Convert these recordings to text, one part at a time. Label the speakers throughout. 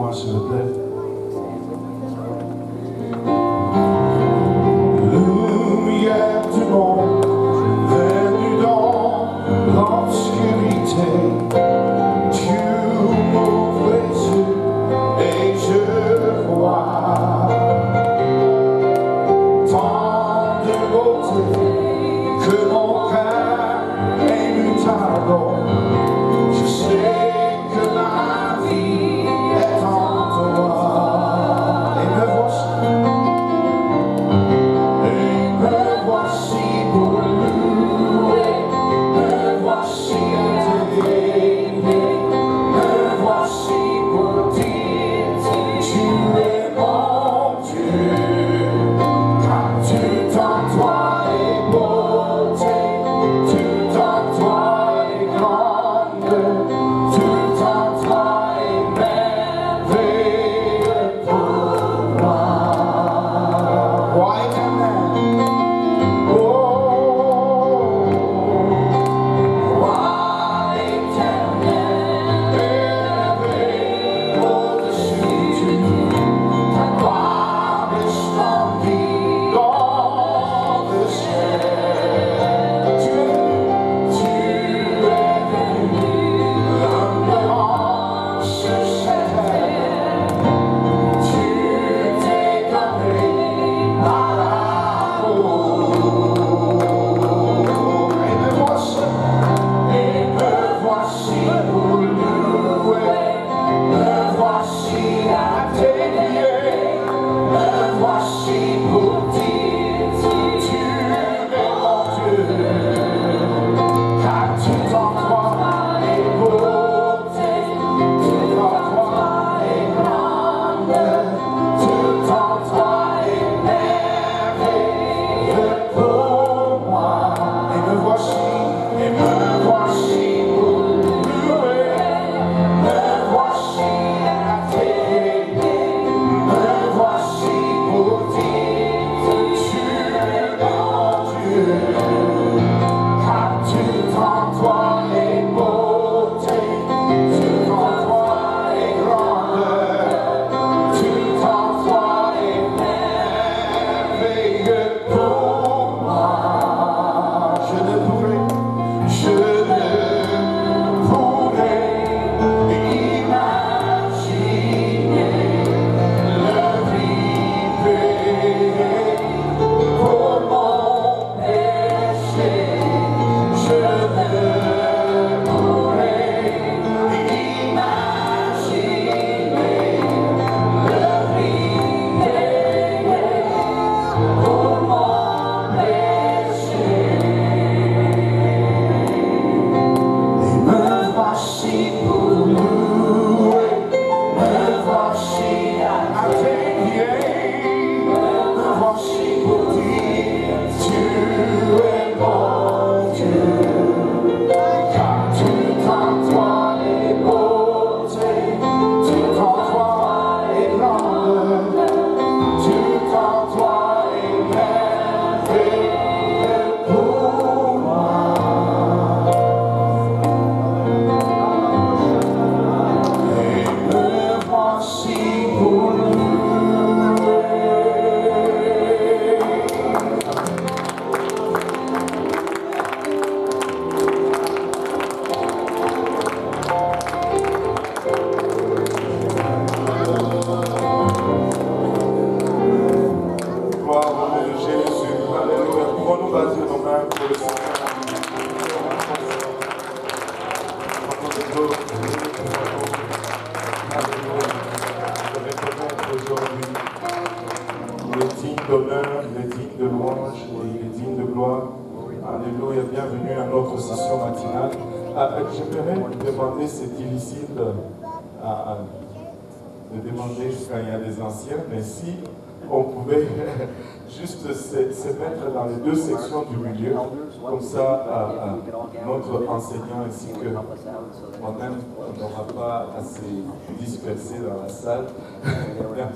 Speaker 1: moi, s'il vous plaît. Lumière du monde, venue dans l'obscurité, tu m'ouvres les yeux et je vois tant de beauté que mon cœur est mutable. Je sais que ma vie est en toi. Et me voici pour louer, me voici à t'aimer, me voici pour dire tu es mon Dieu. Car tout en toi est beauté, tout en toi est grande. Tout en toi est merveilleux pour moi. Roi éternel, oh, roi éternel, élevé au-dessus, ta gloire resplendit dans le ciel. Tu es venu, l'homme sur cette terre, tu t'es donné par amour. Et me voici pour louer, me voici à t'aimer, me voici pour dire tu es mon Dieu. Car tout en toi est beauté, tout en toi est grande, tout en toi est merveilleux pour moi. Et me voici pour louer, me voici à t'aimer, me voici pour dire tu es mon Dieu. Car tout en toi est beauté, tout en toi est grande, tout en toi est merveilleux pour moi. Je ne pourrais imaginer le vivre pour mon péché. Je ne pourrais imaginer le vivre pour mon péché. Et me voici pour louer, me voici à t'aimer, me voici pour dire tu es mon Dieu. Car tout en toi est beauté, tout en toi est grande, tout en toi est merveilleux pour moi. Et me voici pour louer. Gloire au nom de Jésus. Alléluia. Pouvons-nous baser nos mains pour le Seigneur. Alléluia. Je vais connaître aujourd'hui. Il est digne d'honneur, il est digne de louange et il est digne de gloire. Alléluia. Bienvenue à notre session matinale. J'aimerais demander, c'est difficile de demander quand il y a des anciens, mais si on pouvait juste se mettre dans les deux sections du milieu, comme ça notre enseignant ainsi que moi-même on n'aura pas à se disperser dans la salle. Alléluia.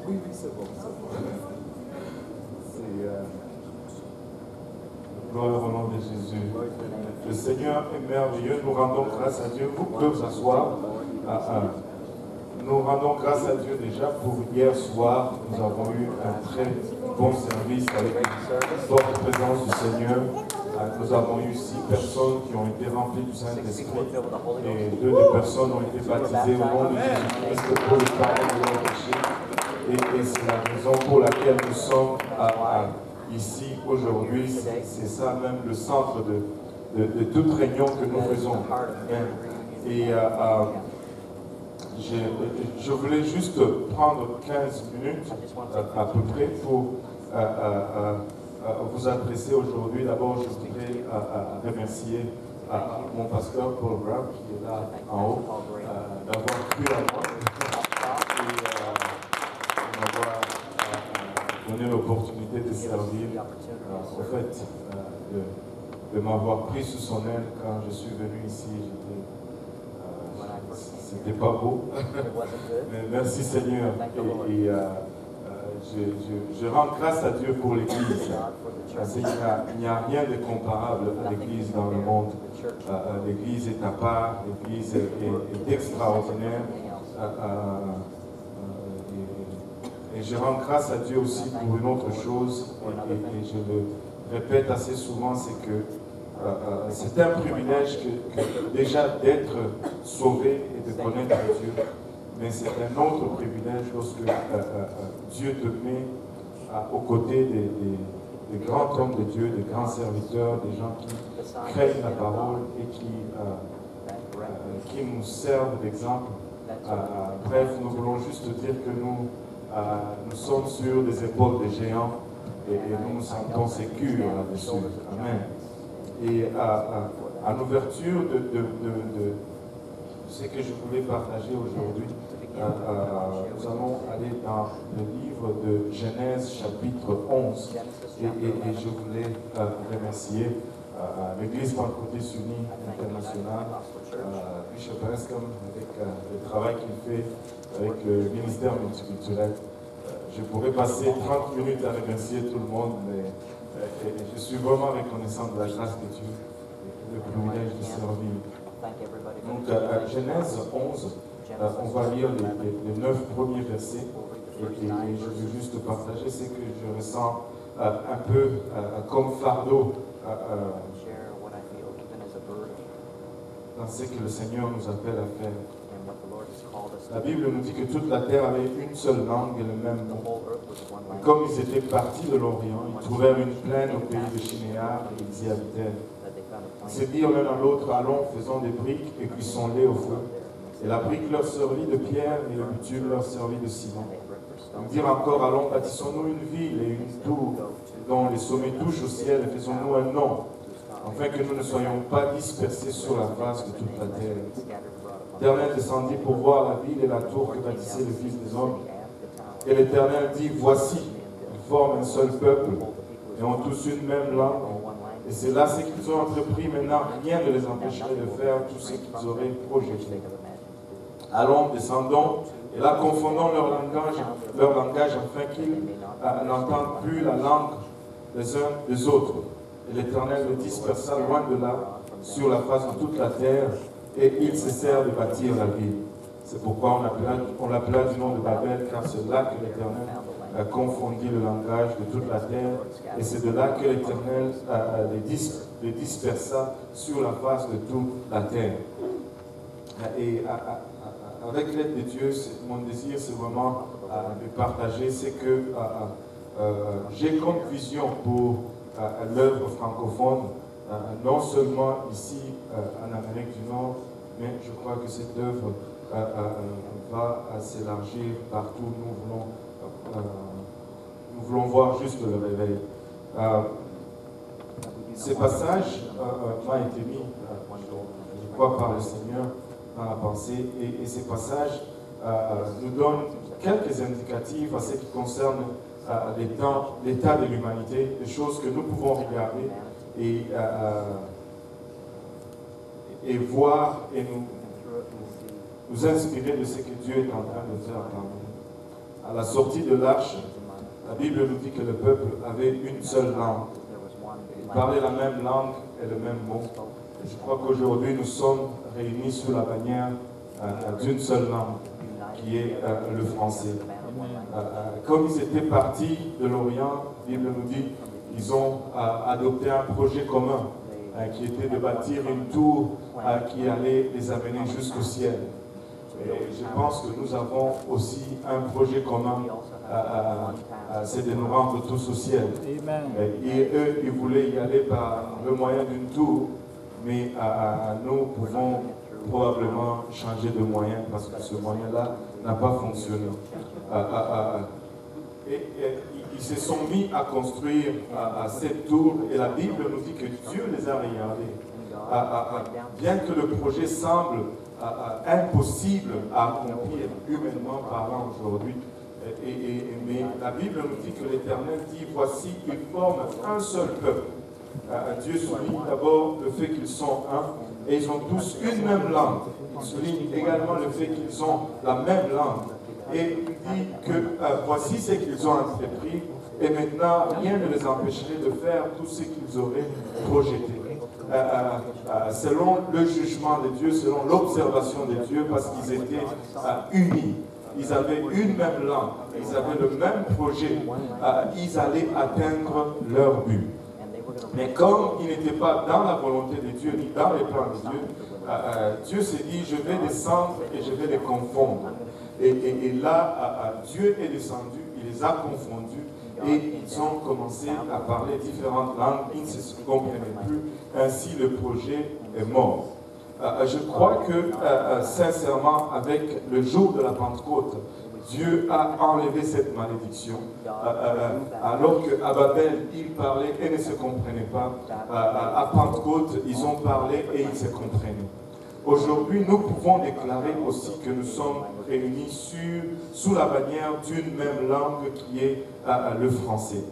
Speaker 1: Oui, c'est bon. Gloire au nom de Jésus. Le Seigneur est merveilleux. Nous rendons grâce à Dieu. Vous pouvez vous asseoir. Nous rendons grâce à Dieu déjà pour hier soir. Nous avons eu un très bon service avec une forte présence du Seigneur. Nous avons eu 6 personnes qui ont été remplies du Saint-Esprit et 2 des personnes ont été baptisées au nom de Jésus-Christ pour le pardon de leurs péchés. Et c'est la raison pour laquelle nous sommes ici aujourd'hui. C'est ça même le centre de toute réunion que nous faisons. Et je voulais juste prendre 15 minutes à peu près pour vous adresser aujourd'hui. D'abord, je voudrais remercier mon pasteur Paul Brown qui est là en haut d'avoir cru à moi et m'avoir donné l'opportunité de servir, au fait, de m'avoir pris sous son aile quand je suis venu ici. C'était pas beau, mais merci Seigneur. Et je rends grâce à Dieu pour l'Église. Parce qu'il n'y a rien de comparable à l'Église dans le monde. L'Église est à part, l'Église est extraordinaire. Et je rends grâce à Dieu aussi pour une autre chose, et je le répète assez souvent, c'est que c'est un privilège déjà d'être sauvé et de connaître Dieu, mais c'est un autre privilège lorsque Dieu te met aux côtés des grands hommes de Dieu, des grands serviteurs, des gens qui craignent la parole et qui nous servent d'exemple. Bref, nous voulons juste dire que nous sommes sur les épaules des géants et nous nous sentons sécures là-dessus. Amen. Et en ouverture de ce que je voulais partager aujourd'hui, nous allons aller dans le livre de Genèse chapitre 11 et je voulais remercier l'Église Pentecôtiste Unie Internationale, Bishop Escom, avec le travail qu'il fait avec le ministère multiculturel. Je pourrais passer 30 minutes à remercier tout le monde, mais je suis vraiment reconnaissant de la grâce de Dieu et le privilège de servir. Donc, Genèse 11, on va lire les 9 premiers versets et je veux juste partager ce que je ressens un peu comme fardeau dans ce que le Seigneur nous appelle à faire. La Bible nous dit que toute la terre avait une seule langue et le même nom. Et comme ils étaient partis de l'Orient, ils trouvèrent une plaine au pays de Shinéar et ils y habitèrent. Ils se dirent l'un à l'autre, allons, faisons des briques et cuissons-les au feu. Et la brique leur servit de pierre et le bitume leur servit de ciment. Ils dirent encore, allons, bâtissons-nous une ville et une tour dont les sommets touchent au ciel et faisons-nous un nom, afin que nous ne soyons pas dispersés sur la face de toute la terre. L'Éternel descendit pour voir la ville et la tour que bâtissait le Fils des hommes. Et l'Éternel dit, voici, ils forment un seul peuple et ont tous une même langue. Et c'est là ce qu'ils ont entrepris. Maintenant, rien ne les empêcherait de faire tout ce qu'ils auraient projeté. Allons, descendons, et là confondons leur langage afin qu'ils n'entendent plus la langue les uns des autres. Et l'Éternel les dispersa loin de là, sur la face de toute la terre, et ils cessèrent de bâtir la ville. C'est pourquoi on l'appela du nom de Babel, car c'est là que l'Éternel confondit le langage de toute la terre, et c'est de là que l'Éternel les dispersa sur la face de toute la terre. Et avec l'aide de Dieu, mon désir, c'est vraiment de partager ce que j'ai comme vision pour l'œuvre francophone, non seulement ici en Amérique du Nord, mais je crois que cette œuvre va s'élargir partout. Nous voulons voir juste le réveil. Ces passages m'ont été mis, je crois, par le Seigneur dans la pensée, et ces passages nous donnent quelques indicatifs à ce qui concerne l'état de l'humanité, des choses que nous pouvons regarder et voir et nous inspirer de ce que Dieu est en train de faire dans nous. À la sortie de l'arche, la Bible nous dit que le peuple avait une seule langue. parler la même langue et le même mot. Et je crois qu'aujourd'hui, nous sommes réunis sous la bannière d'une seule langue, qui est le français. Comme ils étaient partis de l'Orient, la Bible nous dit, ils ont adopté un projet commun, qui était de bâtir une tour qui allait les amener jusqu'au ciel. Et je pense que nous avons aussi un projet commun, c'est de nous rendre tous au ciel. Et eux, ils voulaient y aller par le moyen d'une tour, mais nous pouvons probablement changer de moyen parce que ce moyen-là n'a pas fonctionné. Et ils se sont mis à construire cette tour et la Bible nous dit que Dieu les a regardés. Bien que le projet semble impossible à accomplir humainement parlant aujourd'hui, mais la Bible nous dit que l'Éternel dit, voici, ils forment un seul peuple. Dieu souligne d'abord le fait qu'ils sont un, et ils ont tous une même langue. Il souligne également le fait qu'ils ont la même langue. Et il dit que voici ce qu'ils ont entrepris, et maintenant rien ne les empêcherait de faire tout ce qu'ils auraient projeté. Selon le jugement de Dieu, selon l'observation de Dieu, parce qu'ils étaient unis. Ils avaient une même langue, ils avaient le même projet, ils allaient atteindre leur but. Mais comme ils n'étaient pas dans la volonté de Dieu, ni dans les plans de Dieu, Dieu s'est dit, je vais descendre et je vais les confondre. Et là, Dieu est descendu, il les a confondus, et ils ont commencé à parler différentes langues, ils ne se comprenaient plus, ainsi le projet est mort. Je crois que, sincèrement, avec le jour de la Pentecôte, Dieu a enlevé cette malédiction. Alors qu'à Babel, ils parlaient et ne se comprenaient pas. À Pentecôte, ils ont parlé et ils se comprenaient. Aujourd'hui, nous pouvons déclarer aussi que nous sommes réunis sous la bannière d'une même langue qui est le français.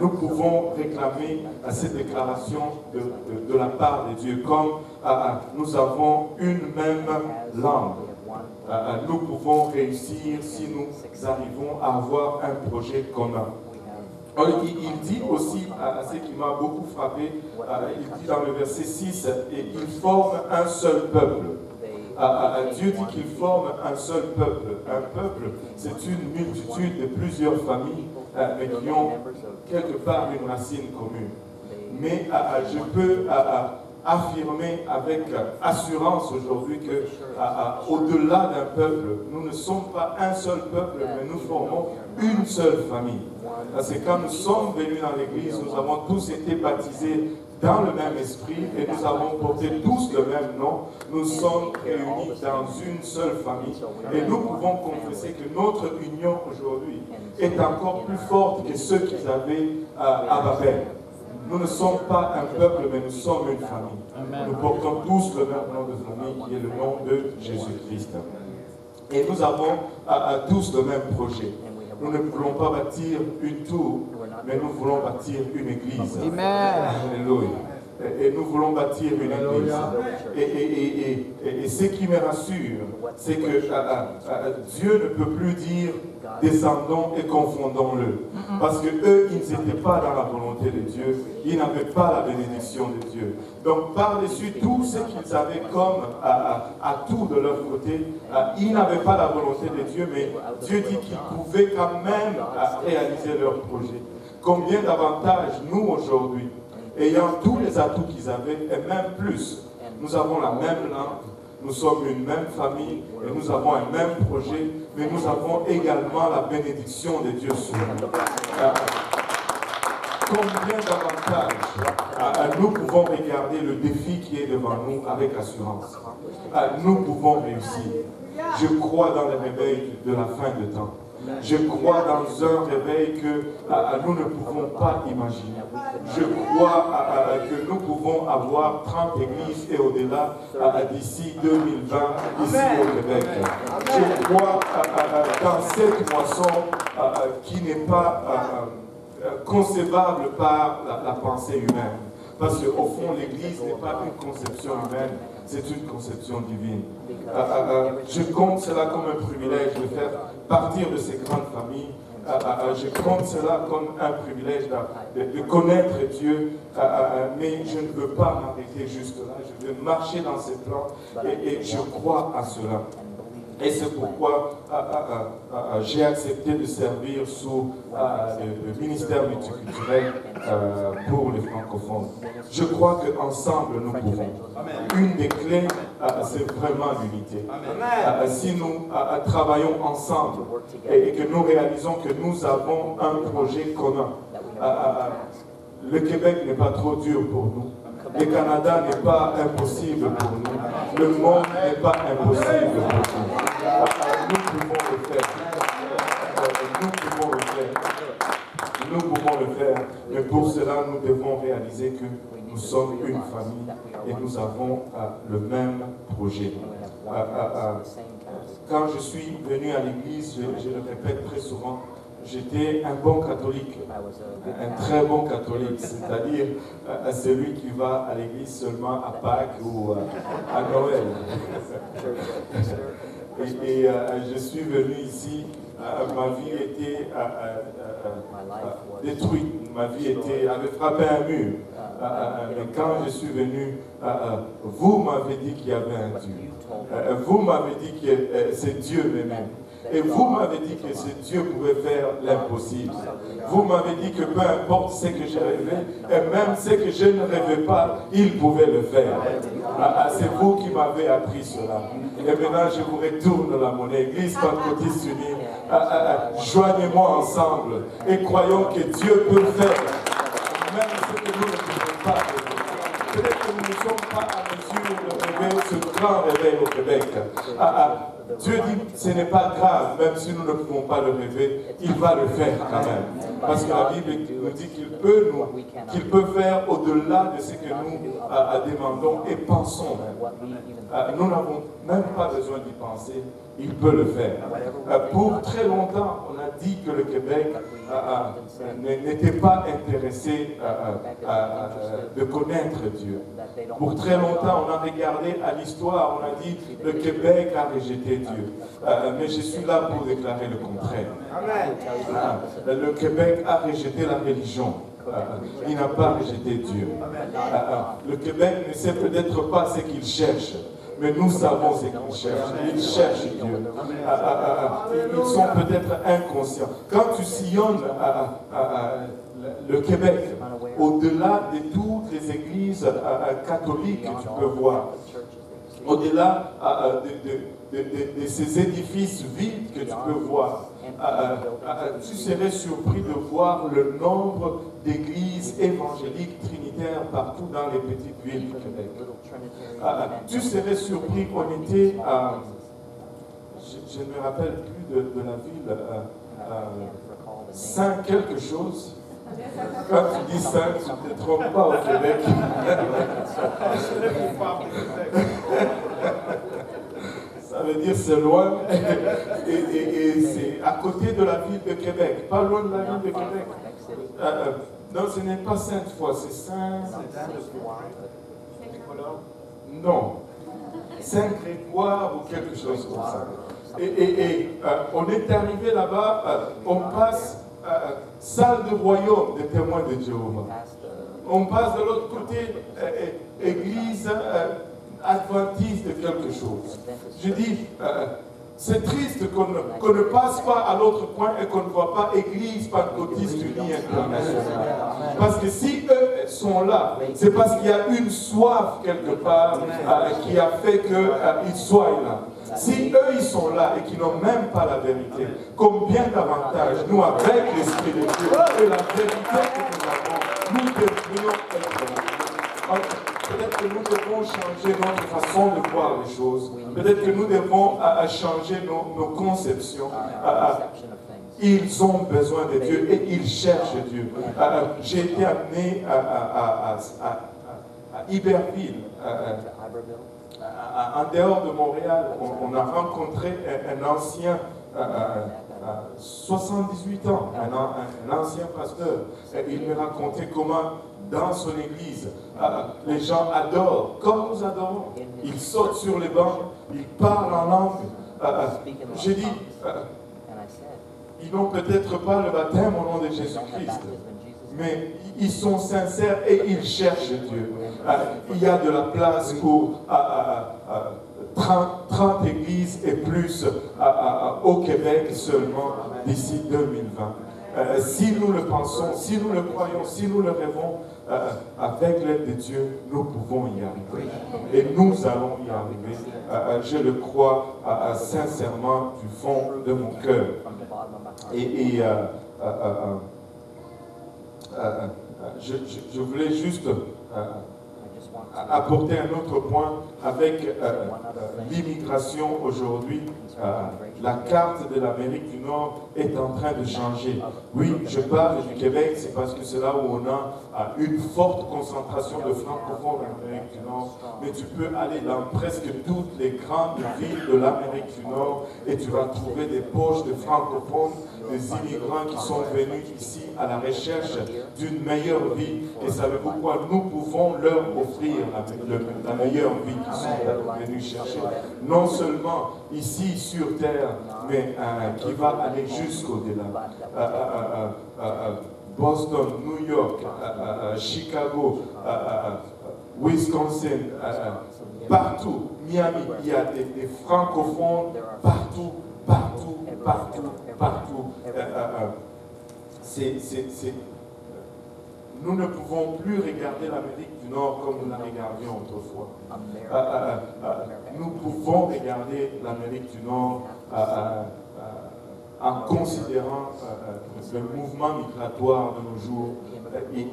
Speaker 1: Nous pouvons réclamer cette déclaration de la part de Dieu, comme nous avons une même langue. Nous pouvons réussir si nous arrivons à avoir un projet commun. Il dit aussi, ce qui m'a beaucoup frappé, il dit dans le verset 6, et ils forment un seul peuple. Dieu dit qu'ils forment un seul peuple. Un peuple, c'est une multitude de plusieurs familles, mais qui ont quelque part une racine commune. Mais je peux affirmer avec assurance aujourd'hui que au-delà d'un peuple, nous ne sommes pas un seul peuple, mais nous formons une seule famille. Parce que quand nous sommes venus dans l'église, nous avons tous été baptisés dans le même esprit et nous avons porté tous le même nom. Nous sommes réunis dans une seule famille et nous pouvons confesser que notre union aujourd'hui est encore plus forte que ceux qu'ils avaient à Babel. Nous ne sommes pas un peuple, mais nous sommes une famille. Nous portons tous le même nom de famille, qui est le nom de Jésus-Christ. Et nous avons tous le même projet. Nous ne voulons pas bâtir une tour, mais nous voulons bâtir une église. Alléluia. Et nous voulons bâtir une église. Et ce qui me rassure, c'est que Dieu ne peut plus dire descendons et confondons-le. Parce que eux, ils n'étaient pas dans la volonté de Dieu. Ils n'avaient pas la bénédiction de Dieu. Donc, par-dessus tout ce qu'ils avaient comme atout de leur côté, ils n'avaient pas la volonté de Dieu, mais Dieu dit qu'ils pouvaient quand même réaliser leur projet. Combien d'avantages, nous, aujourd'hui, ayant tous les atouts qu'ils avaient, et même plus, nous avons la même langue, nous sommes une même famille, et nous avons un même projet, mais nous avons également la bénédiction de Dieu sur nous. Combien d'avantages nous pouvons regarder le défi qui est devant nous avec assurance. Nous pouvons réussir. Je crois dans le réveil de la fin de temps. Je crois dans un réveil que nous ne pouvons pas imaginer. Je crois que nous pouvons avoir 30 églises et au-delà d'ici 2020, ici au Québec. Je crois dans cette moisson qui n'est pas concevable par la pensée humaine. Parce qu'au fond, l'Église n'est pas une conception humaine, c'est une conception divine. Je compte cela comme un privilège de faire partir de ces grandes familles je compte cela comme un privilège de connaître Dieu, mais je ne veux pas m'arrêter juste là. Je veux marcher dans ses plans et je crois à cela. Et c'est pourquoi j'ai accepté de servir sous le ministère multiculturel pour les francophones. Je crois qu'ensemble nous pouvons. Une des clés, c'est vraiment l'unité. Si nous travaillons ensemble et que nous réalisons que nous avons un projet commun, le Québec n'est pas trop dur pour nous. Le Canada n'est pas impossible pour nous. Le monde n'est pas impossible pour nous. Nous pouvons le faire. Nous pouvons le faire. Nous pouvons le faire. Mais pour cela, nous devons réaliser que nous sommes une famille et nous avons le même projet. Quand je suis venu à l'église, je le répète très souvent, j'étais un bon catholique, un très bon catholique, c'est-à-dire celui qui va à l'église seulement à Pâques ou à Noël. Et je suis venu ici, ma vie était détruite, ma vie avait frappé un mur. Mais quand je suis venu, vous m'avez dit qu'il y avait un Dieu. Vous m'avez dit que c'est Dieu lui-même. Et vous m'avez dit que ce Dieu pouvait faire l'impossible. Vous m'avez dit que peu importe ce que j'ai rêvé, et même ce que je ne rêvais pas, il pouvait le faire. C'est vous qui m'avez appris cela. Et maintenant, je vous retourne la monnaie. Église Pentecôtiste Unie, joignez-moi ensemble et croyons que Dieu peut faire. Même ce que nous ne pouvons pas rêver. Peut-être que nous ne sommes pas à mesure de rêver ce grand réveil au Québec. Dieu dit ce n'est pas grave, même si nous ne pouvons pas le rêver, il va le faire quand même. Parce que la Bible nous dit qu'il peut faire au-delà de ce que nous demandons et pensons même. Nous n'avons même pas besoin d'y penser, il peut le faire. Pour très longtemps, on a dit que le Québec n'était pas intéressé de connaître Dieu. Pour très longtemps, on a regardé à l'histoire, on a dit le Québec a rejeté Dieu. Mais je suis là pour déclarer le contraire. Le Québec a rejeté la religion. Il n'a pas rejeté Dieu. Le Québec ne sait peut-être pas ce qu'il cherche. Mais nous savons ce qu'ils cherchent. Ils cherchent Dieu. Ils sont peut-être inconscients. Quand tu sillonnes le Québec, au-delà de toutes les églises catholiques que tu peux voir, au-delà de ces édifices vides que tu peux voir, tu serais surpris de voir le nombre d'églises évangéliques trinitaires partout dans les petites villes du Québec. Tu serais surpris qu'on était, je ne me rappelle plus de la ville, Saint quelque chose. Quand tu dis Saint, tu ne te trompes pas au Québec. Ça veut dire c'est loin et c'est à côté de la ville de Québec, pas loin de la ville de Québec. Non, ce n'est pas Sainte-Foy, c'est Saint... Non, Saint-Grégoire ou quelque chose comme ça. On est arrivé là-bas, on passe salle de royaume des témoins de Jéhovah. On passe de l'autre côté, église adventiste de quelque chose. Je dis, c'est triste qu'on ne passe pas à l'autre coin et qu'on ne voit pas Église Pentecôtiste Unie Internationale. Parce que si eux sont là, c'est parce qu'il y a une soif quelque part qui a fait qu'ils soient là. Si eux ils sont là et qu'ils n'ont même pas la vérité, combien d'avantages nous avec l'Esprit de Dieu et la vérité que nous avons, nous devrions être là. Peut-être que nous devons changer notre façon de voir les choses. Peut-être que nous devons changer nos conceptions. Ils ont besoin de Dieu et ils cherchent Dieu. J'ai été amené à Iberville. En dehors de Montréal, on a rencontré un ancien, 78 ans, un ancien pasteur. Et il me racontait comment, dans son église, les gens adorent, comme nous adorons. Ils sautent sur les bancs, ils parlent en langue. J'ai dit, ils n'ont peut-être pas le baptême au nom de Jésus-Christ, mais ils sont sincères et ils cherchent Dieu. Il y a de la place pour 30 églises et plus au Québec seulement d'ici 2020. Si nous le pensons, si nous le croyons, si nous le rêvons, avec l'aide de Dieu, nous pouvons y arriver. Et nous allons y arriver. Je le crois sincèrement du fond de mon cœur. Je voulais juste apporter un autre point avec l'immigration aujourd'hui. La carte de l'Amérique du Nord est en train de changer. Oui, je parle du Québec, c'est parce que c'est là où on a une forte concentration de francophones en Amérique du Nord. Mais tu peux aller dans presque toutes les grandes villes de l'Amérique du Nord et tu vas trouver des poches de francophones, des immigrants qui sont venus ici à la recherche d'une meilleure vie. Et savez-vous quoi? Nous pouvons leur offrir la meilleure vie qu'ils sont venus chercher. Non seulement ici sur terre, mais qui va aller jusqu'au-delà. Boston, New York, Chicago, Wisconsin, partout, Miami, il y a des francophones partout. Nous ne pouvons plus regarder l'Amérique du Nord comme nous la regardions autrefois. Nous pouvons regarder l'Amérique du Nord en considérant le mouvement migratoire de nos jours. Et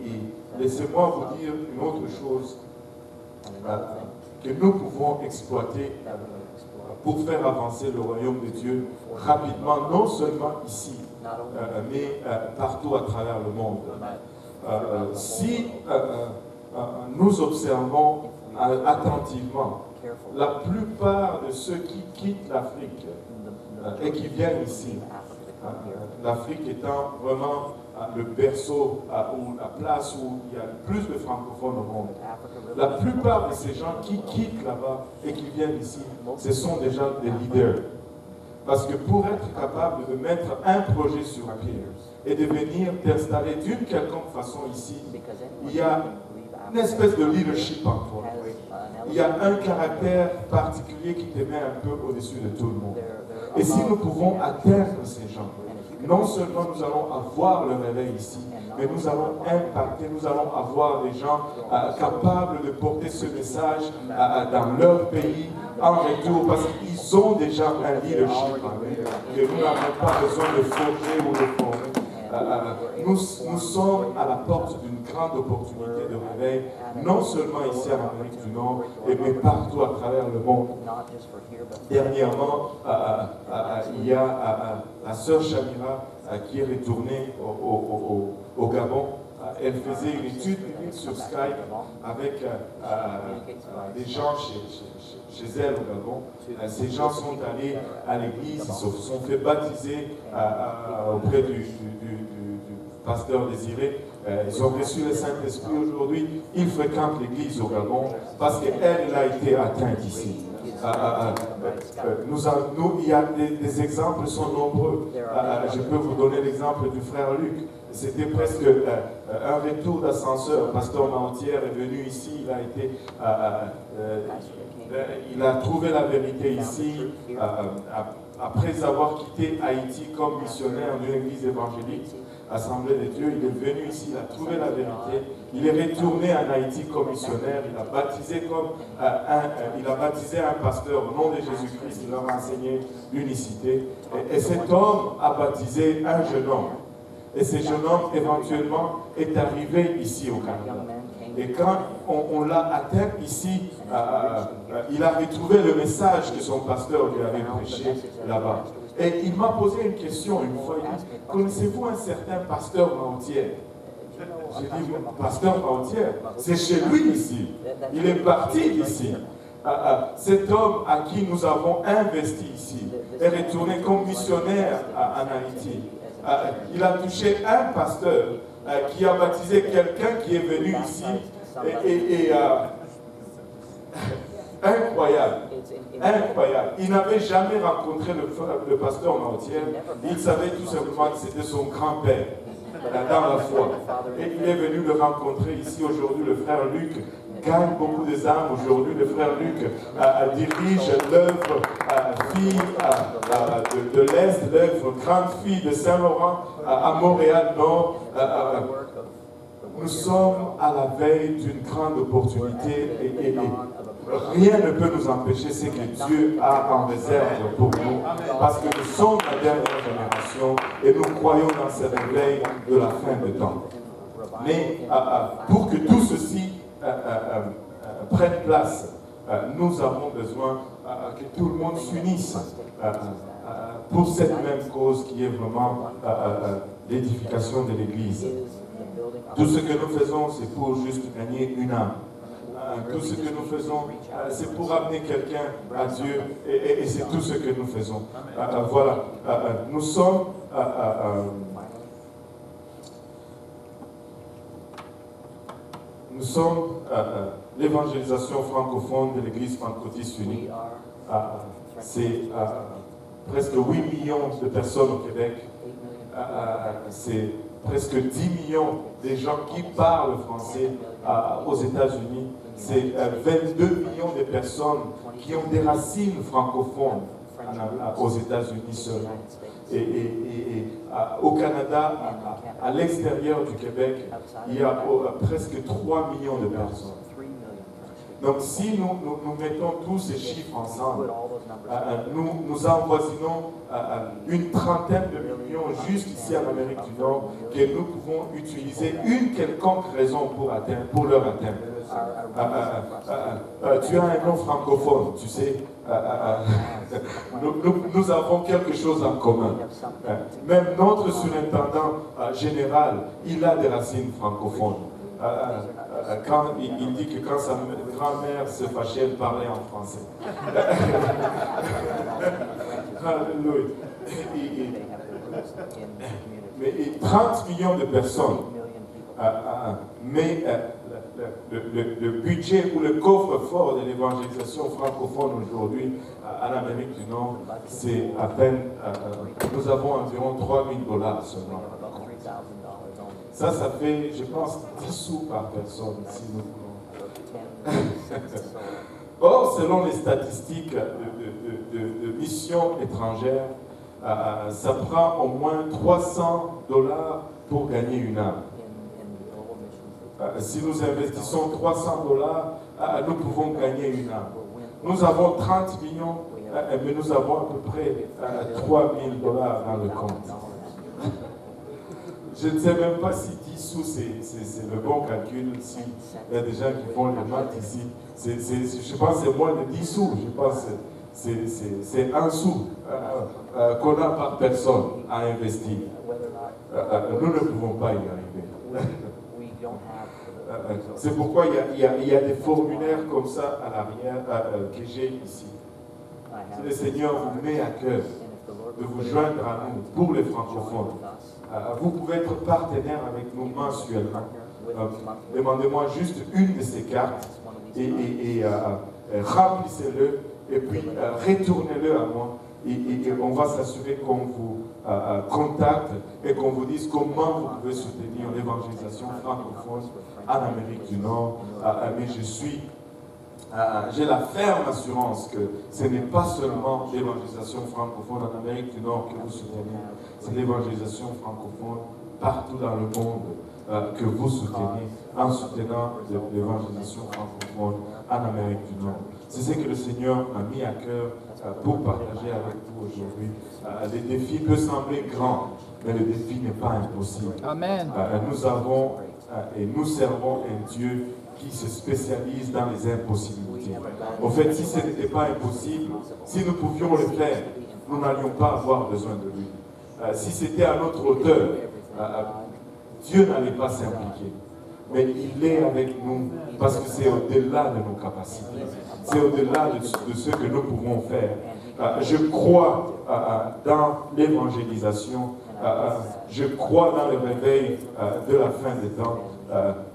Speaker 1: laissez-moi vous dire une autre chose que nous pouvons exploiter pour faire avancer le royaume de Dieu rapidement, non seulement ici, mais partout à travers le monde. Si nous observons attentivement la plupart de ceux qui quittent l'Afrique et qui viennent ici, l'Afrique étant vraiment le berceau ou la place où il y a plus de francophones au monde, la plupart de ces gens qui quittent là-bas et qui viennent ici, ce sont déjà des leaders. Parce que pour être capable de mettre un projet sur pied et de venir t'installer d'une quelconque façon ici, il y a une espèce de leadership en toi. Il y a un caractère particulier qui te met un peu au-dessus de tout le monde. Et si nous pouvons atteindre ces gens, non seulement nous allons avoir le réveil ici, mais nous allons impacter, nous allons avoir des gens capables de porter ce message dans leur pays en retour, parce qu'ils ont déjà un leadership que nous n'avons pas besoin de forger ou de former. Nous sommes à la porte d'une grande opportunité de réveil, non seulement ici en Amérique du Nord, mais partout à travers le monde. Dernièrement, il y a la sœur Shamira qui est retournée au Gabon. Elle faisait une étude biblique sur Skype avec des gens chez elle au Gabon. Ces gens sont allés à l'église, ils se sont fait baptiser auprès du pasteur Désiré. Ils ont reçu le Saint-Esprit aujourd'hui. Ils fréquentent l'église au Gabon parce qu'elle a été atteinte ici. Il y a des exemples sont nombreux. Je peux vous donner l'exemple du frère Luc. C'était presque un retour d'ascenseur. Pasteur Mantière est venu ici, il a trouvé la vérité ici. Après avoir quitté Haïti comme missionnaire d'une église évangélique, Assemblée de Dieu, il est venu ici, il a trouvé la vérité, il est retourné en Haïti comme missionnaire, il a baptisé un pasteur au nom de Jésus-Christ, il leur a enseigné l'unicité. Et cet homme a baptisé un jeune homme. Et ce jeune homme, éventuellement, est arrivé ici au Canada. Et quand on l'a atteint ici, il a retrouvé le message que son pasteur lui avait prêché là-bas. Et il m'a posé une question une fois, il dit, connaissez-vous un certain pasteur Mautière? J'ai dit, pasteur Mautière, c'est chez lui ici. Il est parti d'ici. Cet homme à qui nous avons investi ici est retourné comme missionnaire en Haïti. Il a touché un pasteur qui a baptisé quelqu'un qui est venu ici. Incroyable. Incroyable. Il n'avait jamais rencontré le pasteur Mautier. Il savait tout simplement que c'était son grand-père dans la foi. Et il est venu le rencontrer ici aujourd'hui. Le frère Luc gagne beaucoup des âmes aujourd'hui. Le frère Luc dirige l'œuvre fille de l'Est, l'œuvre grande fille de Saint-Laurent à Montréal-Nord. Nous sommes à la veille d'une grande opportunité et rien ne peut nous empêcher ce que Dieu a en réserve pour nous, parce que nous sommes la dernière génération et nous croyons dans ce réveil de la fin de temps. Mais pour que tout ceci prenne place, nous avons besoin que tout le monde s'unisse pour cette même cause qui est vraiment l'édification de l'Église. Tout ce que nous faisons, c'est pour juste gagner une âme. Tout ce que nous faisons, c'est pour amener quelqu'un à Dieu, et c'est tout ce que nous faisons. Voilà, nous sommes l'évangélisation francophone de l'Église franco-baptiste unie. C'est presque 8 millions de personnes au Québec. C'est presque 10 millions de gens qui parlent français aux États-Unis. C'est 22 millions de personnes qui ont des racines francophones aux États-Unis seulement. Et au Canada, à l'extérieur du Québec, il y a presque 3 millions de personnes. Donc si nous mettons tous ces chiffres ensemble, nous avoisinons une trentaine de millions juste ici en Amérique du Nord que nous pouvons utiliser une quelconque raison pour leur atteindre. Tu as un nom francophone, tu sais. Nous avons quelque chose en commun. Même notre surintendant général, il a des racines francophones. Quand il dit que quand sa grand-mère se fâchait, elle parlait en français. Alléluia. Mais 30 millions de personnes. Mais le budget ou le coffre-fort de l'évangélisation francophone aujourd'hui en Amérique du Nord, c'est à peine, nous avons environ $3,000 seulement. Ça fait, je pense, 10 sous par personne, si nous voulons. Or, selon les statistiques de missions étrangères, ça prend au moins $300 pour gagner une âme. Si nous investissons $300, nous pouvons gagner une âme. Nous avons 30 millions, mais nous avons à peu près $3,000 dans le compte. Je ne sais même pas si 10 sous c'est le bon calcul, s'il y a des gens qui font les maths ici. Je pense que c'est moins de 10 sous, je pense que c'est 1 sou qu'on a par personne à investir. Nous ne pouvons pas y arriver. C'est pourquoi il y a des formulaires comme ça à l'arrière que j'ai ici. Si le Seigneur vous met à cœur de vous joindre à nous pour les francophones, vous pouvez être partenaire avec nous mensuellement. Demandez-moi juste une de ces cartes et remplissez-le et puis retournez-le à moi. Et on va s'assurer qu'on vous contacte et qu'on vous dise comment vous pouvez soutenir l'évangélisation francophone en Amérique du Nord. Mais j'ai la ferme assurance que ce n'est pas seulement l'évangélisation francophone en Amérique du Nord que vous soutenez, c'est l'évangélisation francophone partout dans le monde que vous soutenez en soutenant l'évangélisation francophone en Amérique du Nord. C'est ce que le Seigneur m'a mis à cœur pour partager avec vous aujourd'hui. Les défis peuvent sembler grands, mais le défi n'est pas impossible.
Speaker 2: Amen.
Speaker 1: Nous avons et nous servons un Dieu qui se spécialise dans les impossibilités. En fait, si ce n'était pas impossible, si nous pouvions le faire, nous n'allions pas avoir besoin de lui. Si c'était à notre hauteur, Dieu n'allait pas s'impliquer. Mais il est avec nous parce que c'est au-delà de nos capacités. C'est au-delà de ce que nous pouvons faire. Je crois dans l'évangélisation. Je crois dans le réveil de la fin des temps.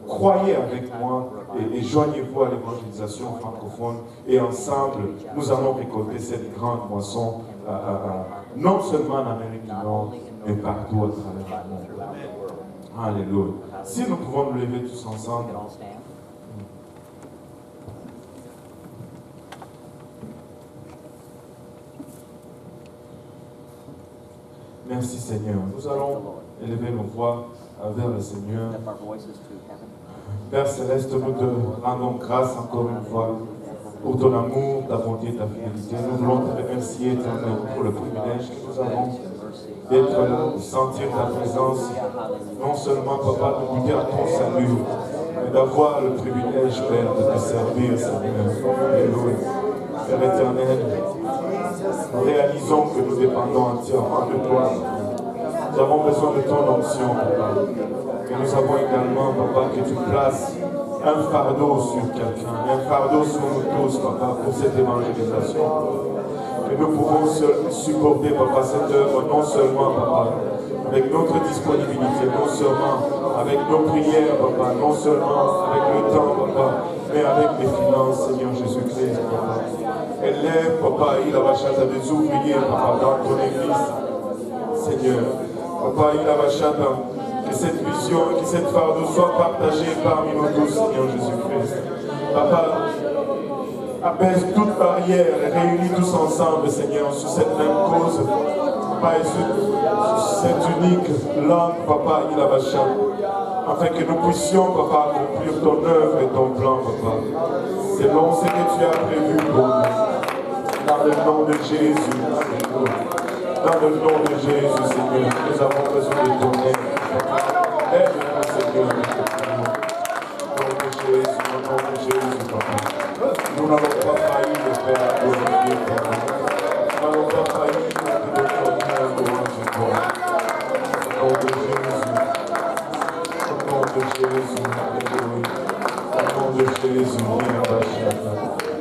Speaker 1: croyez avec moi et joignez-vous à l'évangélisation francophone et ensemble, nous allons récolter cette grande moisson, non seulement en Amérique du Nord, mais partout à travers le monde. Alléluia. Si nous pouvons nous lever tous ensemble. Merci Seigneur. Nous allons élever nos voix vers le Seigneur. Père Céleste, nous te rendons grâce encore une fois pour ton amour, ta bonté, ta fidélité. Nous voulons te remercier, Éternel, pour le privilège que nous avons d'être là, de sentir ta présence. Non seulement, Papa, de goûter à ton salut, mais d'avoir le privilège, Père, de te servir, Seigneur. Alléluia. Père éternel, nous réalisons que nous dépendons entièrement de toi. Nous avons besoin de ton onction, Papa. Et nous avons également, Papa, que tu places un fardeau sur quelqu'un, un fardeau sur nous tous, Papa, pour cette évangélisation. Que nous pouvons supporter, Papa, cette œuvre, non seulement, Papa, avec notre disponibilité, non seulement avec nos prières, Papa, non seulement avec le temps, Papa, mais avec les finances, Seigneur Jésus-Christ, Papa. Élève, Papa, il a à des ouvriers, Papa, dans ton église, Seigneur. Papa, il a que cette vision, que cette fardeau soit partagée parmi nous tous, Seigneur Jésus-Christ. Papa, abaisse toute barrière et réunis tous ensemble, Seigneur, sur cette même cause. Papa, et sur cette unique langue, Papa, il a afin que nous puissions, Papa, accomplir ton œuvre et ton plan, Papa. Selon ce que tu as prévu pour nous. Dans le nom de Jésus, dans le nom de Jésus, Seigneur, nous avons besoin de ton aide. Aide-nous, Seigneur, au nom de Jésus, au nom de Jésus, Papa. Nous n'allons pas faillir de faire la glorifier, Papa. Nous n'allons pas faillir de donner un louange à toi. Au nom de Jésus, au nom de Jésus, alléluia. Au nom de Jésus,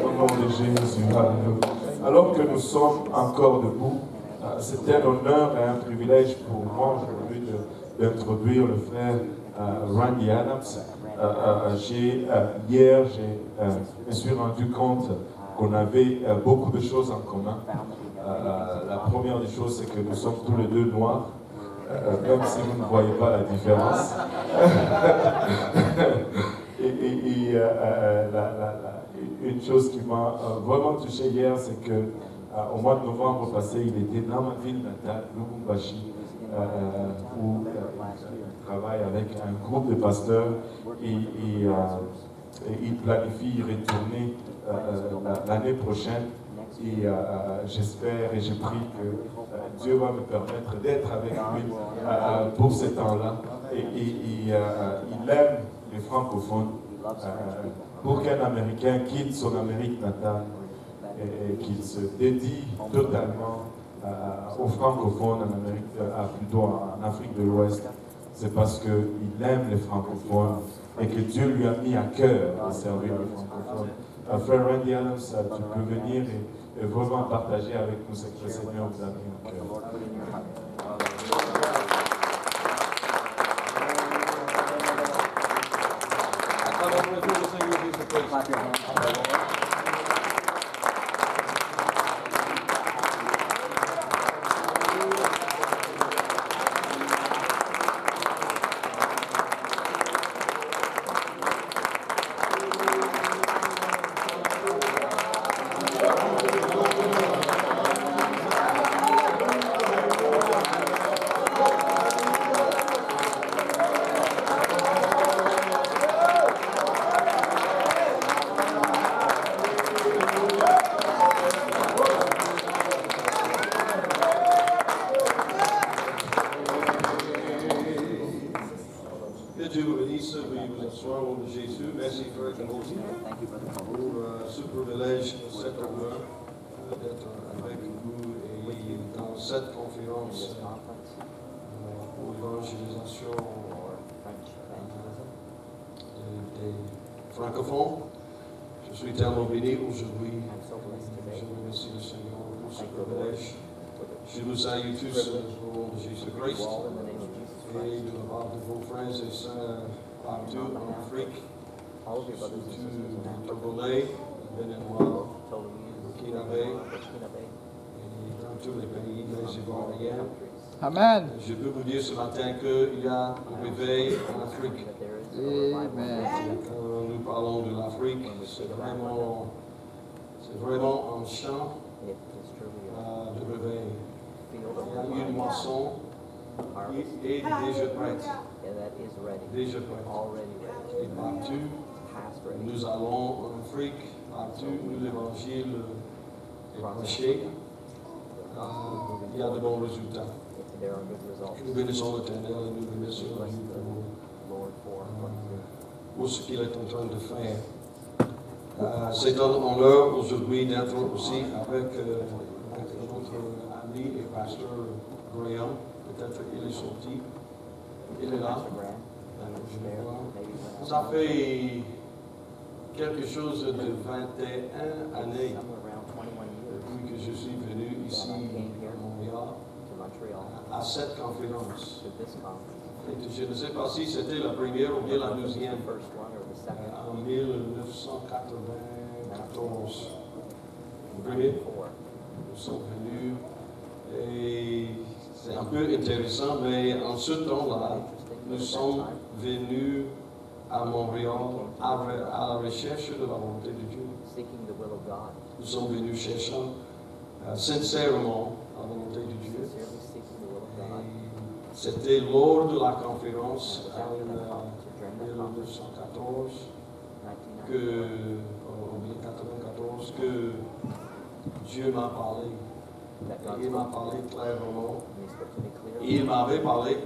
Speaker 1: au nom de Jésus, alléluia. Alors que nous sommes encore debout, c'est un honneur et un privilège pour moi aujourd'hui d'introduire le frère Randy Adams. Hier, je me suis rendu compte qu'on avait beaucoup de choses en commun. La première des choses, c'est que nous sommes tous les deux noirs, même si vous ne voyez pas la différence. Une chose qui m'a vraiment touché hier, c'est que au mois de novembre passé, il était dans ma ville natale, Lubumbashi, où il travaille avec un groupe de pasteurs et il planifie y retourner l'année prochaine. Et j'espère et je prie que Dieu va me permettre d'être avec lui pour ce temps-là. Et il aime les francophones. Pour qu'un Américain quitte son Amérique natale et qu'il se dédie totalement aux francophones en Amérique, plutôt en Afrique de l'Ouest, c'est parce qu'il aime les francophones et que Dieu lui a mis à cœur de servir les francophones. Frère Randy Adams, tu peux venir et vraiment partager avec nous ce que le Seigneur vous a mis à cœur.
Speaker 2: Ce privilège, cet honneur d'être avec vous et dans cette conférence pour l'évangélisation des francophones. Je suis tellement béni aujourd'hui. Je remercie le Seigneur pour ce privilège. Je vous salue tous au nom de Jésus-Christ et de la part de vos frères et sœurs partout en Afrique,
Speaker 3: all of your brothers and sisters in
Speaker 2: surtout
Speaker 3: Africa,
Speaker 2: Togolais, Béninois,
Speaker 3: Togolese,
Speaker 2: Burkinabé,
Speaker 3: Burkinabe,
Speaker 2: et dans tous les pays des Ivoiriens.
Speaker 3: countries,
Speaker 4: Amen.
Speaker 2: Je peux vous dire ce matin qu'il y a un réveil en Afrique.
Speaker 3: that there is a revival in
Speaker 4: Amen.
Speaker 3: Africa.
Speaker 2: Quand nous parlons de l'Afrique, c'est vraiment un champ
Speaker 3: It is truly
Speaker 2: de réveil.
Speaker 3: a field
Speaker 2: Il y a
Speaker 3: of
Speaker 2: une
Speaker 3: revival,
Speaker 2: moisson
Speaker 3: harvest,
Speaker 2: qui est déjà prête.
Speaker 3: and that is ready,
Speaker 2: Déjà prête.
Speaker 3: already ready,
Speaker 2: Et partout,
Speaker 3: past ready.
Speaker 2: nous allons en Afrique, partout où l'évangile est prêché, il y a de bons résultats.
Speaker 3: There are good results.
Speaker 2: Nous bénissons l'Éternel et nous bénissons
Speaker 3: Bless
Speaker 2: Dieu
Speaker 3: the Lord for what He's doing.
Speaker 2: pour ce qu'il est en train de faire. C'est un honneur aujourd'hui d'être aussi avec notre ami et pasteur Graham. Peut-être il est sorti. Il est là.
Speaker 3: Pastor Graham,
Speaker 2: Je
Speaker 3: there,
Speaker 2: le vois.
Speaker 3: maybe when
Speaker 2: Ça fait quelque chose de 21 années
Speaker 3: somewhere around 21 years
Speaker 2: depuis que je suis venu ici à Montréal
Speaker 3: to Montreal
Speaker 2: à cette conférence.
Speaker 3: to this conference.
Speaker 2: Et je ne sais pas si c'était la première ou bien la deuxième.
Speaker 3: The first one or the second.
Speaker 2: En 1994. Le premier,
Speaker 3: Four.
Speaker 2: nous sommes venus et c'est un peu intéressant, mais en ce temps-là, nous sommes venus à Montréal à la recherche de la volonté de Dieu.
Speaker 3: Seeking the will of God.
Speaker 2: Nous sommes venus cherchant sincèrement la volonté de Dieu.
Speaker 3: Sincerely seeking the will of God.
Speaker 2: Et c'était lors de la conférence
Speaker 3: And
Speaker 2: en
Speaker 3: it was after that conference, or during that conference,
Speaker 2: 1914 que,
Speaker 3: 1994,
Speaker 2: en 1994, que Dieu m'a parlé.
Speaker 3: that God
Speaker 2: Il m'a
Speaker 3: spoke to
Speaker 2: parlé
Speaker 3: me,
Speaker 2: clairement.
Speaker 3: and He spoke to me clearly.
Speaker 2: Il m'avait parlé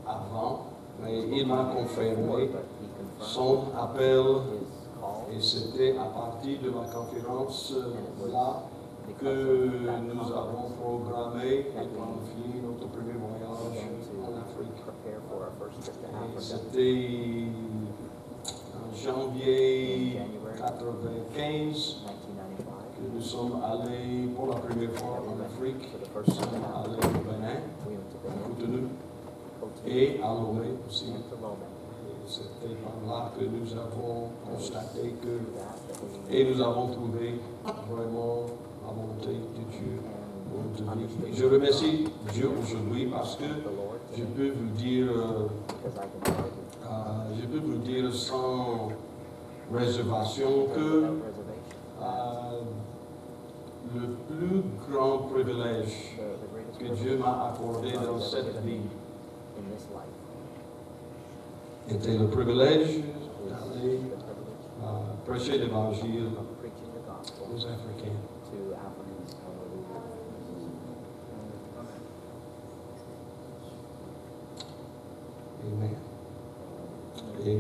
Speaker 2: avant, mais il m'a
Speaker 3: Before,
Speaker 2: confirmé
Speaker 3: but He confirmed
Speaker 2: son appel.
Speaker 3: His call,
Speaker 2: Et c'était à partir de la conférence
Speaker 3: and it was
Speaker 2: là
Speaker 3: because
Speaker 2: que
Speaker 3: of that
Speaker 2: nous
Speaker 3: conference
Speaker 2: avons programmé et planifié notre premier voyage
Speaker 3: began
Speaker 2: en
Speaker 3: to
Speaker 2: Afrique.
Speaker 3: prepare for our first trip to
Speaker 2: Et
Speaker 3: Africa.
Speaker 2: c'était en janvier 1995
Speaker 3: 1995.
Speaker 2: que nous sommes allés pour la première fois en Afrique.
Speaker 3: For the
Speaker 2: Nous
Speaker 3: first
Speaker 2: sommes
Speaker 3: time in
Speaker 2: allés
Speaker 3: Africa,
Speaker 2: au Bénin,
Speaker 3: we went to
Speaker 2: à
Speaker 3: Benin,
Speaker 2: Cotonou
Speaker 3: Cotonou,
Speaker 2: et à Lomé aussi.
Speaker 3: and to Lomé.
Speaker 2: Et c'était par là que nous avons constaté que,
Speaker 3: Through that, that we
Speaker 2: et nous avons trouvé vraiment la volonté de Dieu pour
Speaker 3: and
Speaker 2: notre vie.
Speaker 3: understood
Speaker 2: Je remercie Dieu aujourd'hui parce que
Speaker 3: the Lord
Speaker 2: je
Speaker 3: today,
Speaker 2: peux vous dire,
Speaker 3: because I can tell you
Speaker 2: je peux vous dire sans réservation que
Speaker 3: without reservation,
Speaker 2: le plus grand privilège
Speaker 3: the greatest
Speaker 2: que
Speaker 3: privilege
Speaker 2: Dieu m'a accordé
Speaker 3: God
Speaker 2: dans
Speaker 3: has ever
Speaker 2: cette
Speaker 3: given
Speaker 2: vie
Speaker 3: me in this life
Speaker 2: était le privilège
Speaker 3: is
Speaker 2: d'aller
Speaker 3: the privilege
Speaker 2: prêcher l'évangile
Speaker 3: of preaching the gospel
Speaker 2: aux Africains.
Speaker 3: to Africans.
Speaker 2: Amen. Et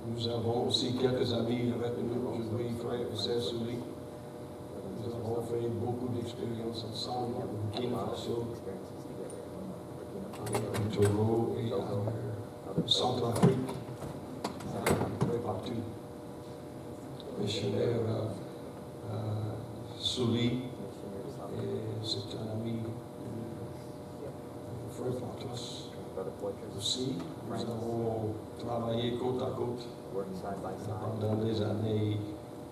Speaker 2: nous avons aussi quelques amis avec nous aujourd'hui, frères et sœurs Souli. Nous avons fait beaucoup d'expériences ensemble
Speaker 3: We
Speaker 2: au
Speaker 3: have a
Speaker 2: Burkina
Speaker 3: lot of
Speaker 2: Faso,
Speaker 3: experiences together in Burkina Faso,
Speaker 2: au Togo et
Speaker 3: Togo,
Speaker 2: ailleurs,
Speaker 3: other places,
Speaker 2: Centrafrique,
Speaker 3: Central
Speaker 2: un peu partout. Missionnaire Souli,
Speaker 3: missionaries,
Speaker 2: et c'est un ami frère Portos
Speaker 3: Brother Poitras,
Speaker 2: aussi. Nous avons travaillé côte à côte
Speaker 3: worked side by side
Speaker 2: pendant des années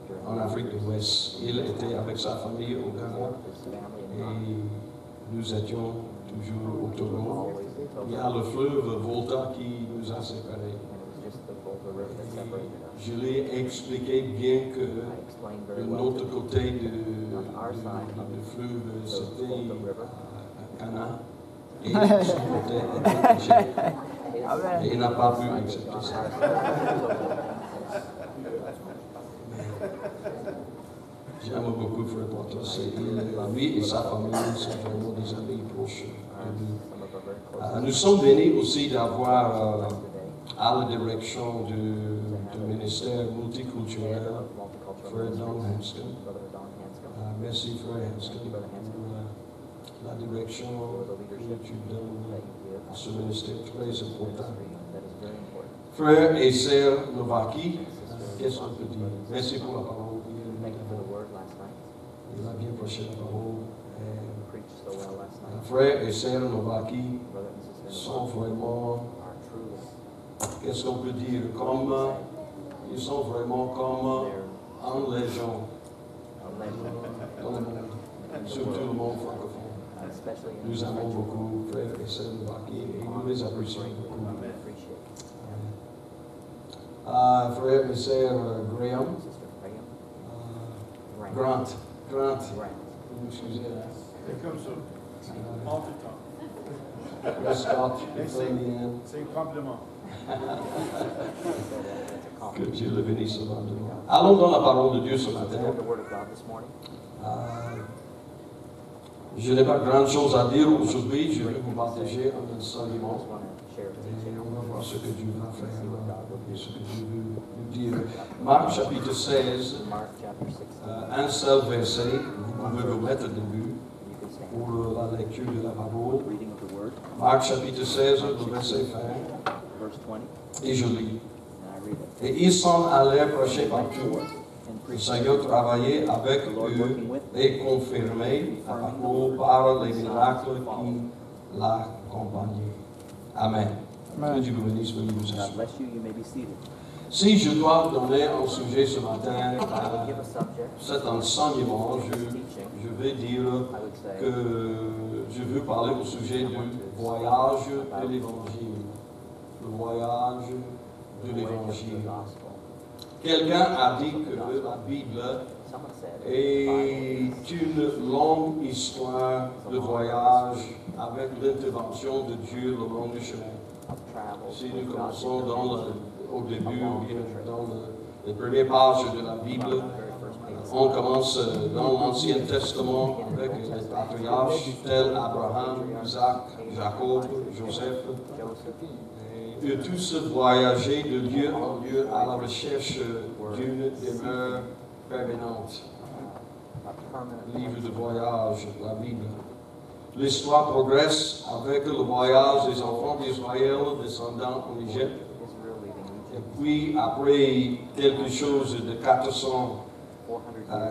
Speaker 3: during
Speaker 2: en Afrique de l'Ouest. Il était avec sa famille au Ghana
Speaker 3: his family in Ghana,
Speaker 2: et nous étions toujours au Togo.
Speaker 3: always in Togo,
Speaker 2: Il y a le fleuve Volta qui nous a séparés.
Speaker 3: and it was just the Volta River that separated us.
Speaker 2: Je l'ai expliqué bien que
Speaker 3: I explained
Speaker 2: de
Speaker 3: very well
Speaker 2: l'autre
Speaker 3: to
Speaker 2: côté du fleuve, c'était à Cana et de son côté était Égypte. Et il n'a pas pu accepter ça. J'aime beaucoup Frère Portos et lui et sa famille sont vraiment des amis proches de nous. Nous sommes venus aussi d'avoir à la direction du ministère multiculturel Frère Don Hanscom. Merci Frère Hanscom pour la direction que tu donnes à ce ministère très important. Frères et sœurs Novaki, qu'est-ce qu'on peut dire? Merci pour la parole.
Speaker 3: Thank you for the word last night.
Speaker 2: Il a bien prêché la parole.
Speaker 3: You preached so well last night.
Speaker 2: Frères et sœurs Novaki
Speaker 3: Brother and sister
Speaker 2: sont vraiment
Speaker 3: are truly
Speaker 2: qu'est-ce qu'on peut dire, comme ils sont vraiment comme en légende dans le monde, surtout le monde francophone.
Speaker 3: especially in
Speaker 2: Nous aimons beaucoup frères et sœurs de Baki et nous les apprécions beaucoup.
Speaker 3: we appreciate
Speaker 2: Frère et sœur Graham,
Speaker 3: Sister Graham.
Speaker 2: Grant,
Speaker 3: Grant.
Speaker 2: vous m'excusez, hein?
Speaker 4: C'est comme ça. En tout temps.
Speaker 2: Prescott, Ferdinand,
Speaker 4: C'est un compliment.
Speaker 2: que Dieu le bénisse abondamment. Allons dans la parole de Dieu ce matin.
Speaker 3: Heard the word of God this morning.
Speaker 2: Je n'ai pas grand chose à dire aujourd'hui, je vais vous partager un enseignement.
Speaker 3: Just want to share a
Speaker 2: Et
Speaker 3: teaching.
Speaker 2: on va voir ce que Dieu va faire et ce que Dieu veut nous dire. Marc chapitre 16,
Speaker 3: Mark chapter 16.
Speaker 2: un seul verset, vous pouvez vous mettre debout
Speaker 3: You can stand.
Speaker 2: pour la lecture de la parole.
Speaker 3: Reading of the word.
Speaker 2: Marc chapitre 16, le verset 20,
Speaker 3: Verse 20.
Speaker 2: et je lis.
Speaker 3: And I read it.
Speaker 2: Et ils s'en allèrent prêcher partout.
Speaker 3: And
Speaker 2: Le
Speaker 3: preach.
Speaker 2: Seigneur travaillait avec eux et confirmait la parole par les miracles qui l'accompagnaient. Amen. Que Dieu vous bénisse, veuillez vous
Speaker 3: God
Speaker 2: asseoir.
Speaker 3: bless you. You may be seated.
Speaker 2: Si je dois donner un sujet ce matin
Speaker 3: I will
Speaker 2: à
Speaker 3: give a subject.
Speaker 2: cet enseignement, je vais dire
Speaker 3: I would say
Speaker 2: que je veux parler au sujet du voyage de l'Évangile. Le voyage de
Speaker 3: the way of the
Speaker 2: l'Évangile.
Speaker 3: gospel.
Speaker 2: Quelqu'un a dit que la Bible
Speaker 3: Someone said the
Speaker 2: est une longue histoire de voyage avec l'intervention de Dieu le long du chemin.
Speaker 3: Bible of travel.
Speaker 2: Si nous
Speaker 3: with God's
Speaker 2: commençons
Speaker 3: intervention.
Speaker 2: au début, ou bien dans les premières pages de la Bible,
Speaker 3: The very first page.
Speaker 2: on commence dans l'Ancien Testament avec les patriarches tels Abraham, Isaac, Jacob, Joseph.
Speaker 3: Joseph.
Speaker 2: Et eux tous voyageaient de lieu en lieu à la recherche d'une demeure permanente.
Speaker 3: A permanent
Speaker 2: Livre de voyage, la Bible. L'histoire progresse avec le voyage des enfants d'Israël descendant en Égypte.
Speaker 3: Israel leaving
Speaker 2: Et
Speaker 3: Egypt.
Speaker 2: puis, après quelque chose de 400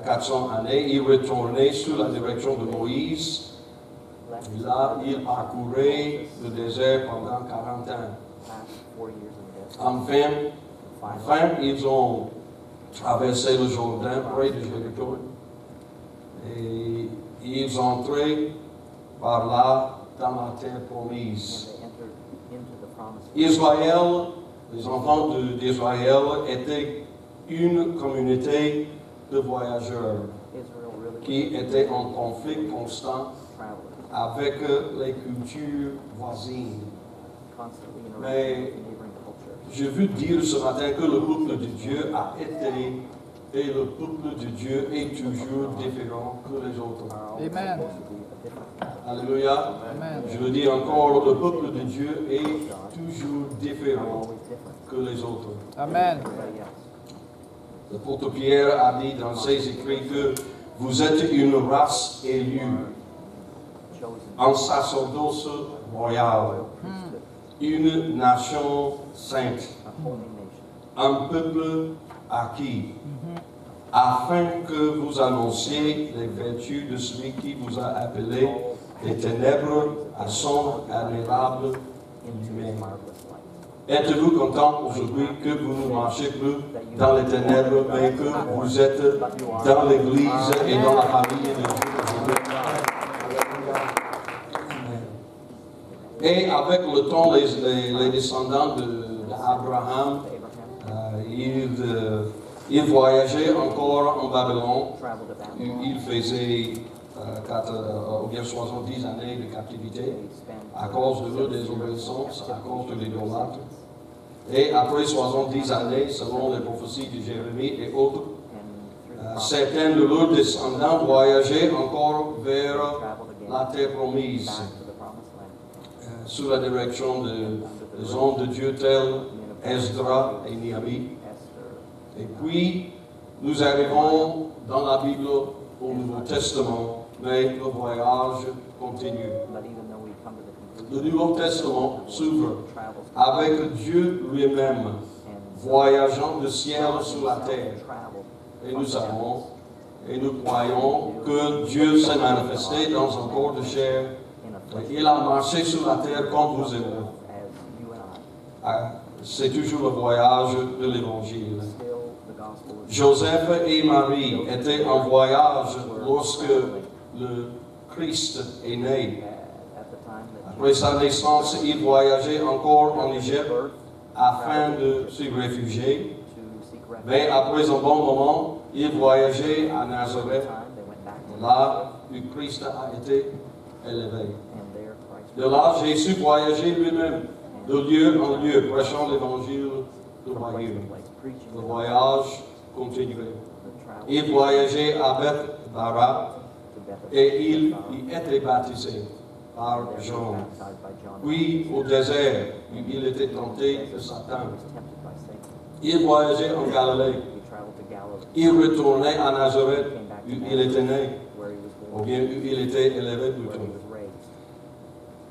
Speaker 3: 400 years.
Speaker 2: années, ils retournaient sous la direction de Moïse.
Speaker 3: Left
Speaker 2: Et là, ils parcouraient le désert pendant 40 ans.
Speaker 3: past 4 years in the desert.
Speaker 2: Enfin,
Speaker 3: Finally,
Speaker 2: ils ont traversé le Jourdain près de Jéricho. Et ils entraient par là dans la terre
Speaker 3: and
Speaker 2: promise.
Speaker 3: they entered into the promised land.
Speaker 2: Israël, les enfants d'Israël étaient une communauté de voyageurs
Speaker 3: Israel really
Speaker 2: qui étaient en conflit constant
Speaker 3: travelers,
Speaker 2: avec les cultures voisines.
Speaker 3: constantly
Speaker 2: Mais-
Speaker 3: interacting with neighboring cultures.
Speaker 2: Je veux dire ce matin que le peuple de Dieu a été et le peuple de Dieu est toujours différent que les autres.
Speaker 3: Are always
Speaker 5: Amen.
Speaker 3: supposed to be a different people.
Speaker 2: Alléluia.
Speaker 5: Amen.
Speaker 2: Je le dis encore, le peuple de Dieu est toujours
Speaker 3: Are
Speaker 2: différent
Speaker 3: always different
Speaker 2: que les autres.
Speaker 5: Amen.
Speaker 3: from everybody else.
Speaker 2: L'apôtre Pierre a dit dans ses écrits que vous êtes une race élue,
Speaker 3: Chosen,
Speaker 2: un sacerdoce royal,
Speaker 3: priesthood,
Speaker 2: une nation sainte,
Speaker 3: a holy nation,
Speaker 2: un peuple acquis, afin que vous annonciez les vertus de celui qui vous a appelé des ténèbres à son admirable
Speaker 3: into his
Speaker 2: lumière.
Speaker 3: marvelous light.
Speaker 2: Êtes-vous content aujourd'hui que vous ne marchez plus dans les ténèbres, mais que vous êtes dans l'Église et dans la famille de Dieu? Et avec le temps, les descendants d'Abraham,
Speaker 3: Abraham
Speaker 2: ils voyageaient encore en Babylone.
Speaker 3: traveled to Babylon.
Speaker 2: Ils faisaient ou bien 70 années de captivité
Speaker 3: They spent
Speaker 2: à cause de leur désobéissance, à cause de l'idolâtre. Et après 70 années, selon les prophéties de Jérémie et autres,
Speaker 3: and through the
Speaker 2: certains de leurs descendants voyageaient encore vers
Speaker 3: traveled
Speaker 2: la
Speaker 3: again
Speaker 2: terre promise,
Speaker 3: back to the promised land.
Speaker 2: sous la direction des hommes de Dieu tels Esdras et Néhémie.
Speaker 3: Esther,
Speaker 2: Et puis, nous arrivons dans la Bible au Nouveau Testament, mais le voyage continue.
Speaker 3: but even though we come to the
Speaker 2: Le
Speaker 3: conclusion
Speaker 2: Nouveau Testament s'ouvre
Speaker 3: travels
Speaker 2: avec Dieu lui-même,
Speaker 3: and
Speaker 2: voyageant du ciel sur la terre.
Speaker 3: traveled
Speaker 2: Et nous savons et nous croyons que Dieu s'est manifesté dans un corps de chair.
Speaker 3: in a flesh
Speaker 2: Il a marché sur la terre comme vous et moi.
Speaker 3: as you and I.
Speaker 2: Ah, c'est toujours le voyage de l'Évangile.
Speaker 3: Still, the gospel is
Speaker 2: Joseph et Marie étaient en voyage lorsque le Christ est né.
Speaker 3: at the time that
Speaker 2: Après sa naissance, il voyageait encore en Égypte afin de se réfugier.
Speaker 3: to seek refuge.
Speaker 2: Mais après un bon moment, il voyageait à Nazareth,
Speaker 3: Time they went back to
Speaker 2: là où Christ a été élevé.
Speaker 3: and there Christ
Speaker 2: De là, Jésus voyageait lui-même, de lieu en lieu, prêchant l'évangile du
Speaker 3: from place
Speaker 2: royaume.
Speaker 3: to place, preaching
Speaker 2: Le
Speaker 3: the
Speaker 2: voyage continuait.
Speaker 3: travel
Speaker 2: Il voyageait à Beth-Bara
Speaker 3: to Bethany.
Speaker 2: et il y était baptisé par
Speaker 3: There he was
Speaker 2: Jean.
Speaker 3: baptized by John.
Speaker 2: Puis au désert, où il était tenté de
Speaker 3: He
Speaker 2: Satan.
Speaker 3: was tempted by Satan.
Speaker 2: Il voyageait en Galilée.
Speaker 3: He traveled to Galilee,
Speaker 2: Il retournait à Nazareth, où il était né,
Speaker 3: where he was
Speaker 2: ou
Speaker 3: born,
Speaker 2: bien où il était élevé
Speaker 3: where
Speaker 2: plutôt.
Speaker 3: he was raised.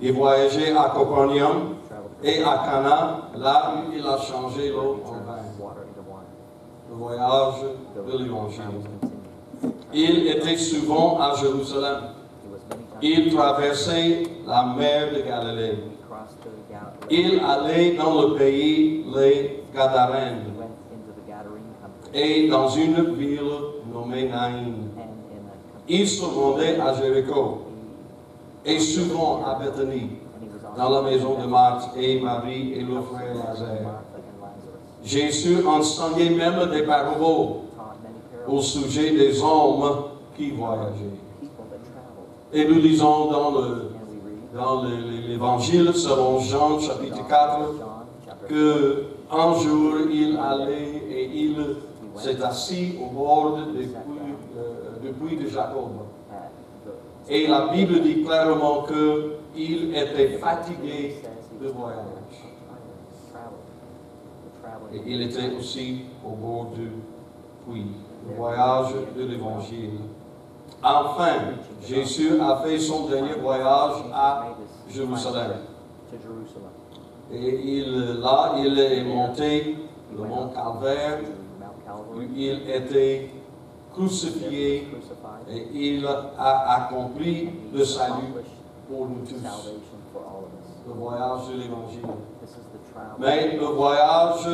Speaker 2: Il voyageait à Capernaum
Speaker 3: He traveled to
Speaker 2: et à Cana, là où il a changé l'eau en vin.
Speaker 3: water into wine.
Speaker 2: Le voyage
Speaker 3: The
Speaker 2: de
Speaker 3: travels
Speaker 2: l'Évangile.
Speaker 3: continued.
Speaker 2: Il était souvent à Jérusalem.
Speaker 3: He was many times.
Speaker 2: Il traversait la mer de Galilée.
Speaker 3: He crossed to Galilee.
Speaker 2: Il allait dans le pays les
Speaker 3: He
Speaker 2: Gadarenes
Speaker 3: went into the Gadarene country
Speaker 2: et dans une ville nommée Naïm.
Speaker 3: and in a country.
Speaker 2: Il se rendait à Jéricho
Speaker 3: He,
Speaker 2: et souvent à Bethanie,
Speaker 3: and he was also
Speaker 2: dans la maison de Marthe et Marie et le frère Lazare.
Speaker 3: Martha and Lazarus.
Speaker 2: Jésus enseignait même des paraboles
Speaker 3: Taught many
Speaker 2: au
Speaker 3: parables.
Speaker 2: sujet des hommes qui voyageaient.
Speaker 3: People that traveled.
Speaker 2: Et nous lisons
Speaker 3: And we read
Speaker 2: dans l'Évangile selon Jean chapitre 4
Speaker 3: John chapter
Speaker 2: que un jour il allait et il s'est assis au bord du puits de Jacob.
Speaker 3: at the
Speaker 2: Et la Bible dit clairement qu'il était fatigué de voyage. Et il était aussi au bord du puits, le voyage de l'Évangile. Enfin, Jésus a fait son dernier voyage à Jérusalem. Et il est monté le mont Calvaire, où il était crucifié et il a accompli le salut pour nous tous. Le voyage de l'Évangile. Mais le voyage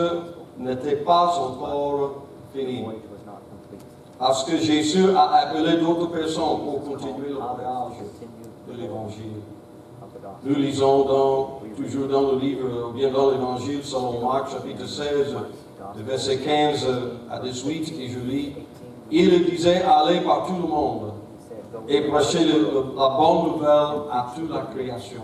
Speaker 2: n'était pas encore fini. Parce que Jésus a appelé d'autres personnes pour continuer le voyage de l'Évangile. Nous lisons toujours dans le livre, ou bien dans l'Évangile, selon Marc chapitre 16, de verset 15 à 18, et je lis, il disait, allez par tout le monde et prêchez la bonne nouvelle à toute la création.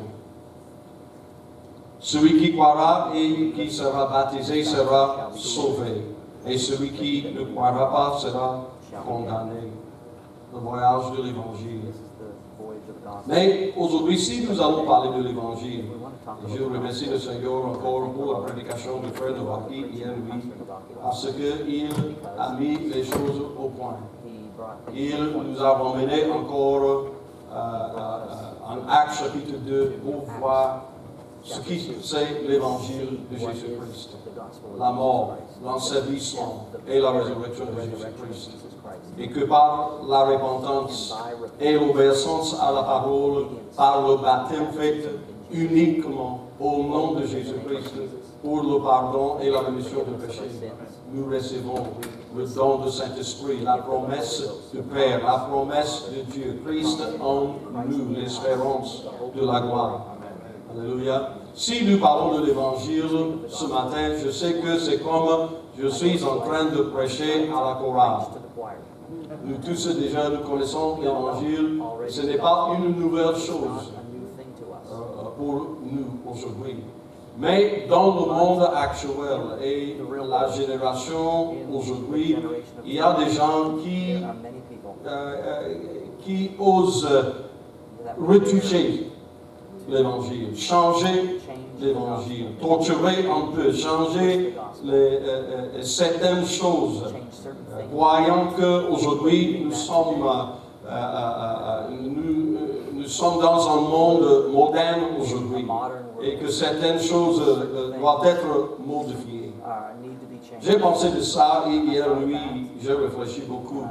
Speaker 2: Celui qui croira et qui sera baptisé sera sauvé, et celui qui ne croira pas sera condamné. Le voyage de l'Évangile. Mais aujourd'hui, si nous allons parler de l'Évangile, je remercie le Seigneur encore pour la prédication du frère Novaki hier nuit, parce qu'il a mis les choses au point. Il nous a ramené encore en Actes chapitre 2 pour voir ce qui c'est l'Évangile de Jésus-Christ, la mort, l'ensevelissement et la résurrection de Jésus-Christ. Et que par la repentance et l'obéissance à la parole, par le baptême fait uniquement au nom de Jésus-Christ pour le pardon et la rémission de péché, nous recevons le don du Saint-Esprit, la promesse du Père, la promesse de Dieu, Christ en nous, l'espérance de la gloire. Alléluia. Si nous parlons de l'Évangile ce matin, je sais que c'est comme je suis en train de prêcher à la chorale. Nous tous déjà, nous connaissons l'Évangile. Ce n'est pas une nouvelle chose pour nous aujourd'hui. Mais dans le monde actuel et la génération aujourd'hui, il y a des gens qui osent retoucher l'Évangile, changer l'Évangile, torturer un peu, changer certaines choses, voyant qu'aujourd'hui nous sommes dans un monde moderne aujourd'hui et que certaines choses doivent être modifiées. J'ai pensé de ça et hier nuit, j'ai réfléchi beaucoup.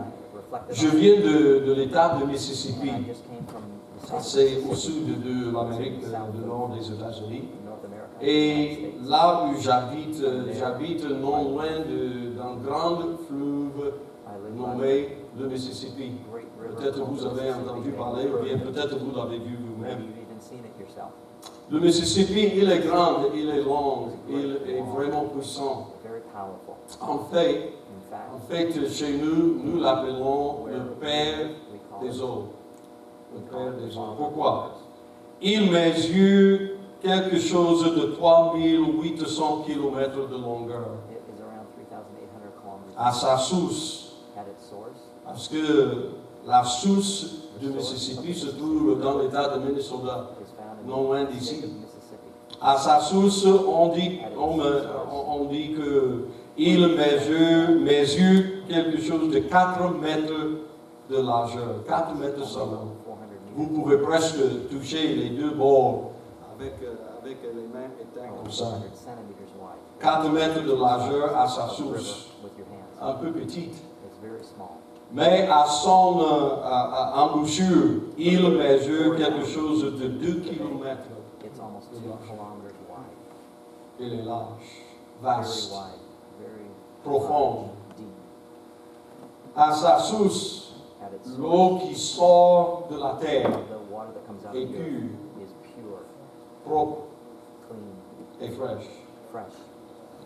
Speaker 2: Je viens de l'État de Mississippi Ça,
Speaker 3: States,
Speaker 2: c'est au sud de l'Amérique du Nord des États-Unis.
Speaker 3: North America,
Speaker 2: Et
Speaker 3: United States.
Speaker 2: là où j'habite non loin d'un grand fleuve
Speaker 3: I live by
Speaker 2: nommé le Mississippi.
Speaker 3: the great river
Speaker 2: Peut-être
Speaker 3: called
Speaker 2: vous avez
Speaker 3: Mississippi
Speaker 2: entendu
Speaker 3: Bay.
Speaker 2: parler, ou bien peut-être vous l'avez vu
Speaker 3: Maybe
Speaker 2: vous-même.
Speaker 3: you've even seen it yourself.
Speaker 2: Le Mississippi, il est grand, il est long, il est vraiment puissant.
Speaker 3: Very powerful.
Speaker 2: En fait,
Speaker 3: In fact,
Speaker 2: chez nous, nous l'appelons
Speaker 3: where
Speaker 2: le Père
Speaker 3: we call
Speaker 2: des
Speaker 3: it,
Speaker 2: eaux. Le
Speaker 3: we call
Speaker 2: Père
Speaker 3: it the
Speaker 2: des eaux.
Speaker 3: Father of
Speaker 2: Pourquoi?
Speaker 3: waters.
Speaker 2: Il mesure quelque chose de 3800 km de longueur
Speaker 3: It is around 3,800 kilometers
Speaker 2: à sa source.
Speaker 3: at its source.
Speaker 2: Parce que la source du Mississippi se trouve dans l'État de Minnesota,
Speaker 3: It is found in
Speaker 2: non loin
Speaker 3: the state
Speaker 2: d'ici.
Speaker 3: of Mississippi.
Speaker 2: À sa source, on dit qu'il mesure quelque chose de 4 mètres de largeur, 4 mètres seulement.
Speaker 3: 400
Speaker 2: Vous
Speaker 3: meters.
Speaker 2: pouvez presque toucher les deux bords avec les mains éteintes comme ça.
Speaker 3: 400 centimeters wide.
Speaker 2: 4 mètres de largeur à sa
Speaker 3: Of the river
Speaker 2: source,
Speaker 3: with your hands.
Speaker 2: un peu petite.
Speaker 3: It's very small.
Speaker 2: Mais à son embouchure, il mesure quelque chose de 2 km.
Speaker 3: It's almost 2 kilometers wide.
Speaker 2: Il est large,
Speaker 3: Very
Speaker 2: vaste,
Speaker 3: wide. Very
Speaker 2: profond.
Speaker 3: deep.
Speaker 2: À sa source,
Speaker 3: At its source,
Speaker 2: l'eau qui sort de la terre
Speaker 3: the water that comes out
Speaker 2: est
Speaker 3: of the
Speaker 2: pure,
Speaker 3: earth is pure,
Speaker 2: propre
Speaker 3: clean,
Speaker 2: et fraîche.
Speaker 3: fresh.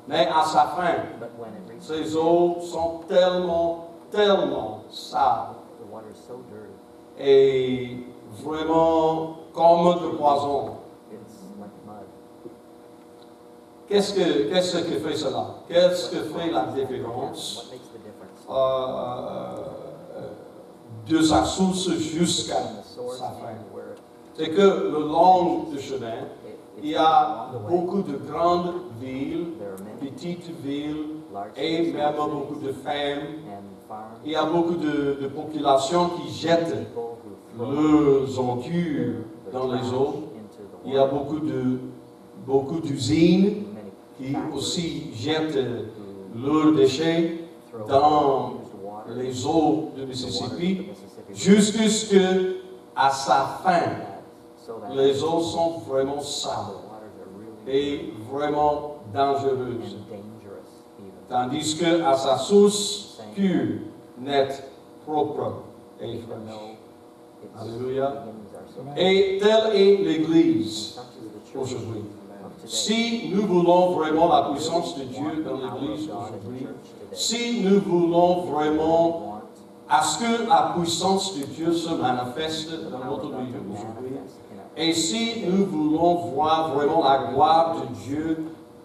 Speaker 2: Mais à sa fin,
Speaker 3: But when it reaches
Speaker 2: ces
Speaker 3: the
Speaker 2: eaux sont tellement sales
Speaker 3: water is so dirty,
Speaker 2: et vraiment comme de poison.
Speaker 3: it's like mud.
Speaker 2: Qu'est-ce que fait cela? Qu'est-ce que fait la différence
Speaker 3: What makes the difference
Speaker 2: de sa source jusqu'à
Speaker 3: between the source
Speaker 2: sa fin?
Speaker 3: and where
Speaker 2: C'est que le long du chemin,
Speaker 3: it's
Speaker 2: il y
Speaker 3: along
Speaker 2: a
Speaker 3: the way?
Speaker 2: beaucoup de grandes villes,
Speaker 3: There are many
Speaker 2: petites villes
Speaker 3: large
Speaker 2: et
Speaker 3: cities,
Speaker 2: même
Speaker 3: small
Speaker 2: beaucoup
Speaker 3: cities,
Speaker 2: de fermes.
Speaker 3: and farms,
Speaker 2: Il y a beaucoup de populations qui jettent
Speaker 3: people who throw
Speaker 2: leurs ordures
Speaker 3: their
Speaker 2: dans les
Speaker 3: trash
Speaker 2: eaux.
Speaker 3: into the
Speaker 2: Il y a
Speaker 3: water.
Speaker 2: beaucoup d'usines
Speaker 3: Many
Speaker 2: qui
Speaker 3: factories
Speaker 2: aussi jettent
Speaker 3: who
Speaker 2: leurs déchets
Speaker 3: throw
Speaker 2: dans
Speaker 3: used water
Speaker 2: les eaux du
Speaker 3: into the waters of
Speaker 2: Mississippi
Speaker 3: the Mississippi
Speaker 2: jusqu'à sa fin.
Speaker 3: so that
Speaker 2: Les eaux sont vraiment
Speaker 3: the
Speaker 2: sales
Speaker 3: waters are really
Speaker 2: et vraiment dangereuses.
Speaker 3: and dangerous even.
Speaker 2: Tandis que à sa source pure, nette, propre et
Speaker 3: Even
Speaker 2: fraîche.
Speaker 3: though its
Speaker 2: Alléluia.
Speaker 3: beginnings are so
Speaker 2: Et telle est
Speaker 3: and
Speaker 2: l'Église
Speaker 3: such is the church
Speaker 2: aujourd'hui.
Speaker 3: of today.
Speaker 2: Si nous voulons vraiment la puissance de Dieu dans l'Église aujourd'hui, si nous voulons vraiment à ce que la puissance de Dieu se manifeste dans notre milieu aujourd'hui, et si nous voulons voir vraiment la gloire de Dieu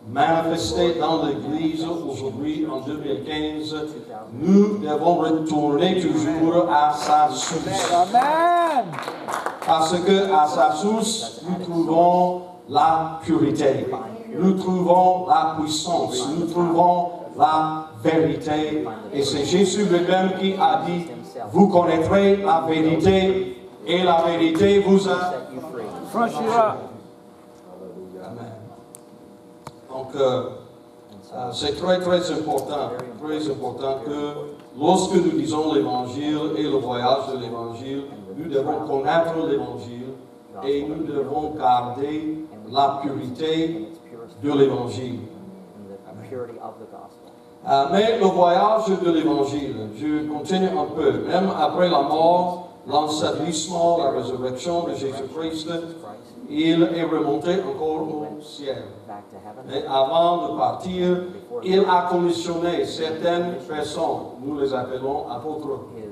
Speaker 2: manifestée dans l'Église aujourd'hui en 2015, nous devons retourner toujours à sa source.
Speaker 5: Amen.
Speaker 2: Parce que à sa source, nous trouvons la purité, nous trouvons la puissance, nous trouvons la vérité. Et c'est Jésus lui-même qui a dit, vous connaîtrez la vérité et la vérité vous a...
Speaker 3: set you free.
Speaker 5: Franchira.
Speaker 2: Amen. Donc, c'est très important que lorsque nous lisons l'Évangile et le voyage de l'Évangile, nous devons connaître l'Évangile et nous devons garder la purité de l'Évangile.
Speaker 3: And the purity of the gospel.
Speaker 2: Mais le voyage de l'Évangile, je continue un peu, même après la mort, l'ensevelissement, la résurrection de Jésus-Christ,
Speaker 3: Christ
Speaker 2: il est remonté encore au ciel.
Speaker 3: back to heaven.
Speaker 2: Mais avant de partir, il a commissionné certaines personnes, nous les appelons apôtres,
Speaker 3: His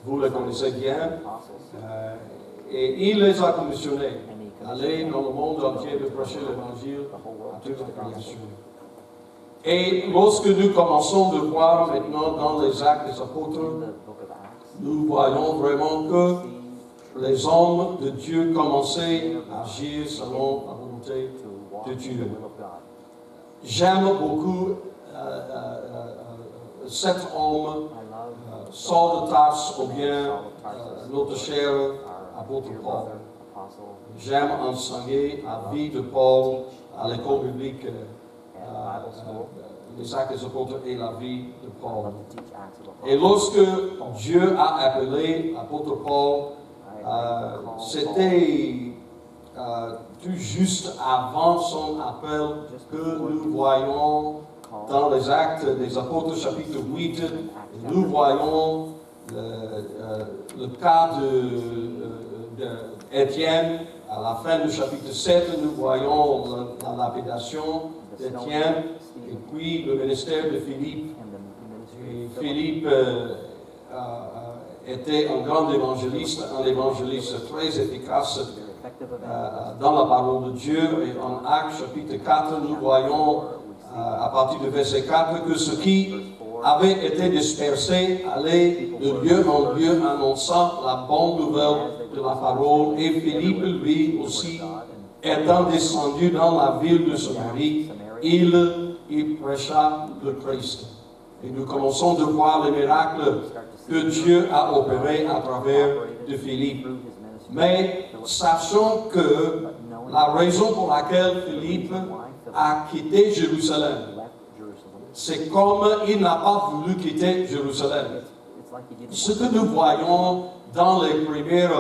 Speaker 2: vous les connaissez bien,
Speaker 3: apostles.
Speaker 2: et il les a commissionnés
Speaker 3: And he
Speaker 2: aller
Speaker 3: commissioned
Speaker 2: dans le monde entier de prêcher l'Évangile
Speaker 3: the whole world
Speaker 2: à
Speaker 3: to
Speaker 2: toute
Speaker 3: preach
Speaker 2: la
Speaker 3: the gospel.
Speaker 2: création. Et lorsque nous commençons de voir maintenant dans les actes des apôtres,
Speaker 3: In the book of Acts,
Speaker 2: nous voyons vraiment que
Speaker 3: see
Speaker 2: les hommes de Dieu commençaient à agir selon la volonté.
Speaker 3: to walk
Speaker 2: de
Speaker 3: in
Speaker 2: Dieu.
Speaker 3: the will of God.
Speaker 2: J'aime beaucoup cet homme,
Speaker 3: I love
Speaker 2: Saul de Tarse, ou bien
Speaker 3: Saul of Tarsus,
Speaker 2: notre cher
Speaker 3: our
Speaker 2: apôtre
Speaker 3: dear
Speaker 2: Paul.
Speaker 3: brother, apostle,
Speaker 2: J'aime enseigner la vie de Paul à l'école biblique,
Speaker 3: at Bible school.
Speaker 2: les actes des apôtres et la vie de
Speaker 3: I
Speaker 2: Paul.
Speaker 3: love to teach Acts of
Speaker 2: Et
Speaker 3: Apostles.
Speaker 2: lorsque Dieu a appelé l'apôtre Paul C'était tout juste avant son appel que nous voyons dans les Actes des Apôtres, chapitre 8, nous voyons le cas d'Étienne. À la fin du chapitre 7, nous voyons la lapidation d'Étienne et puis le ministère de Philippe. Et Philippe était un grand évangéliste, un évangéliste très efficace dans la parole de Dieu. Et en Actes chapitre 4, nous voyons à partir du verset 4 que ceux qui avaient été dispersés allaient de lieu en lieu annonçant la bonne nouvelle de la parole. Et Philippe, lui aussi, étant descendu dans la ville de Samarie, il y prêcha le Christ. Et nous commençons de voir les miracles que Dieu a opérés à travers de Philippe. Mais sachons que la raison pour laquelle Philippe a quitté Jérusalem, c'est comme il n'a pas voulu quitter Jérusalem. Ce que nous voyons dans les premières,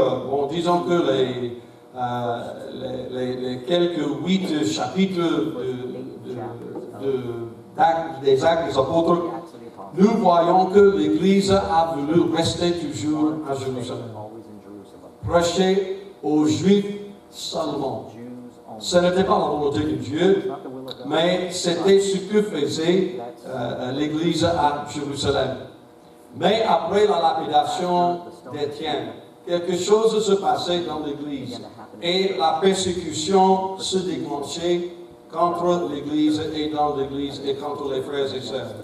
Speaker 2: disons que les quelques 8 chapitres des Actes des Apôtres, nous voyons que l'Église a voulu rester toujours à Jérusalem. Prêcher aux Juifs seulement. Ce n'était pas la volonté de Dieu, mais c'était ce que faisait l'Église à Jérusalem. Mais après la lapidation d'Étienne, quelque chose se passait dans l'Église et la persécution se déclenchait contre l'Église et dans l'Église et contre les frères et sœurs.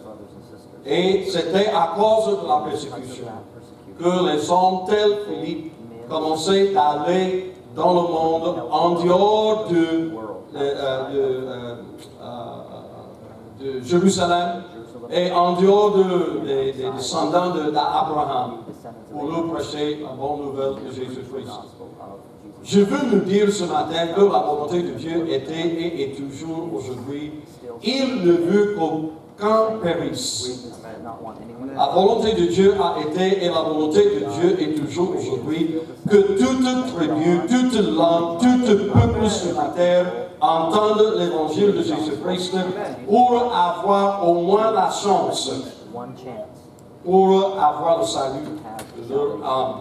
Speaker 2: Et c'était à cause de la persécution que les hommes tels Philippe commençaient d'aller dans le monde en dehors de Jérusalem et en dehors des descendants d'Abraham pour leur prêcher la bonne nouvelle de Jésus-Christ. Je veux nous dire ce matin que la volonté de Dieu était et est toujours aujourd'hui. Il ne veut qu'aucun périsse. La volonté de Dieu a été et la volonté de Dieu est toujours aujourd'hui que toute tribu, toute langue, tout peuple sur la terre entendent l'évangile de Jésus-Christ pour avoir au moins la chance, pour avoir le salut de leur âme.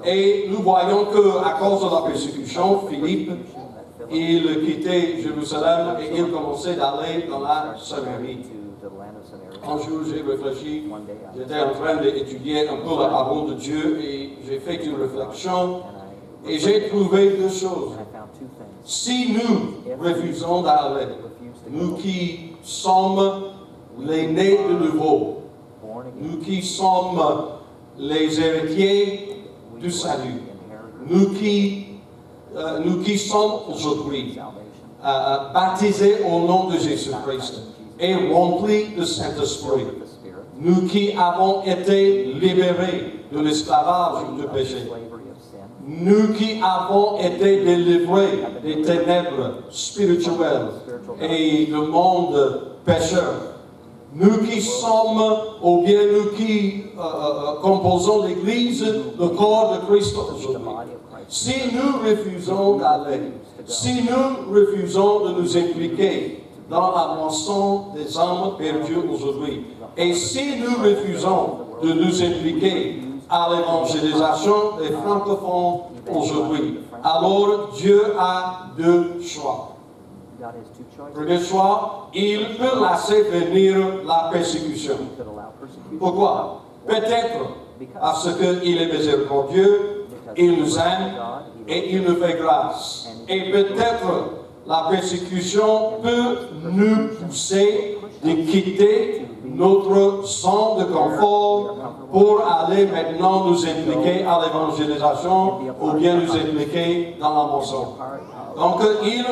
Speaker 2: Et nous voyons qu'à cause de la persécution, Philippe, il quittait Jérusalem et il commençait d'aller dans la Samarie. Un jour, j'ai réfléchi, j'étais en train d'étudier un peu la parole de Dieu et j'ai fait une réflexion et j'ai trouvé deux choses. Si nous refusons d'aller, nous qui sommes les nés de nouveau, nous qui sommes les héritiers du salut, nous qui sommes aujourd'hui baptisés au nom de Jésus-Christ et remplis de Saint-Esprit, nous qui avons été libérés de l'esclavage du péché, nous qui avons été délivrés des ténèbres spirituelles et du monde pécheur, nous qui sommes, ou bien nous qui composons l'Église, le corps de Christ aujourd'hui, si nous refusons d'aller, si nous refusons de nous impliquer dans la moisson des âmes perdues aujourd'hui, et si nous refusons de nous impliquer à l'évangélisation des francophones aujourd'hui, alors Dieu a deux choix. Premier choix, il peut laisser venir la persécution. Pourquoi? Peut-être parce qu'il est miséricordieux, il nous aime et il nous fait grâce. Et peut-être la persécution peut nous pousser de quitter notre zone de confort pour aller maintenant nous impliquer à l'évangélisation ou bien nous impliquer dans la moisson. Donc il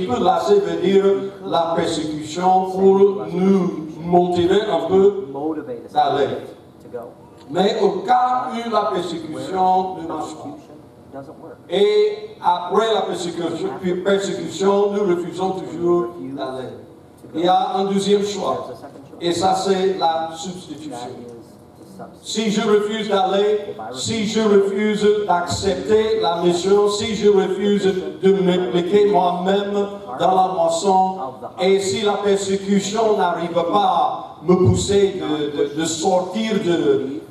Speaker 2: peut laisser venir la persécution pour nous motiver un peu d'aller. Mais au cas où la persécution ne marche pas, et après la persécution, nous refusons toujours d'aller. Il y a un deuxième choix, et ça c'est la substitution. si je refuse d'aller, si je refuse d'accepter la mission, si je refuse de m'impliquer moi-même dans la moisson, et si la persécution n'arrive pas à me pousser de sortir de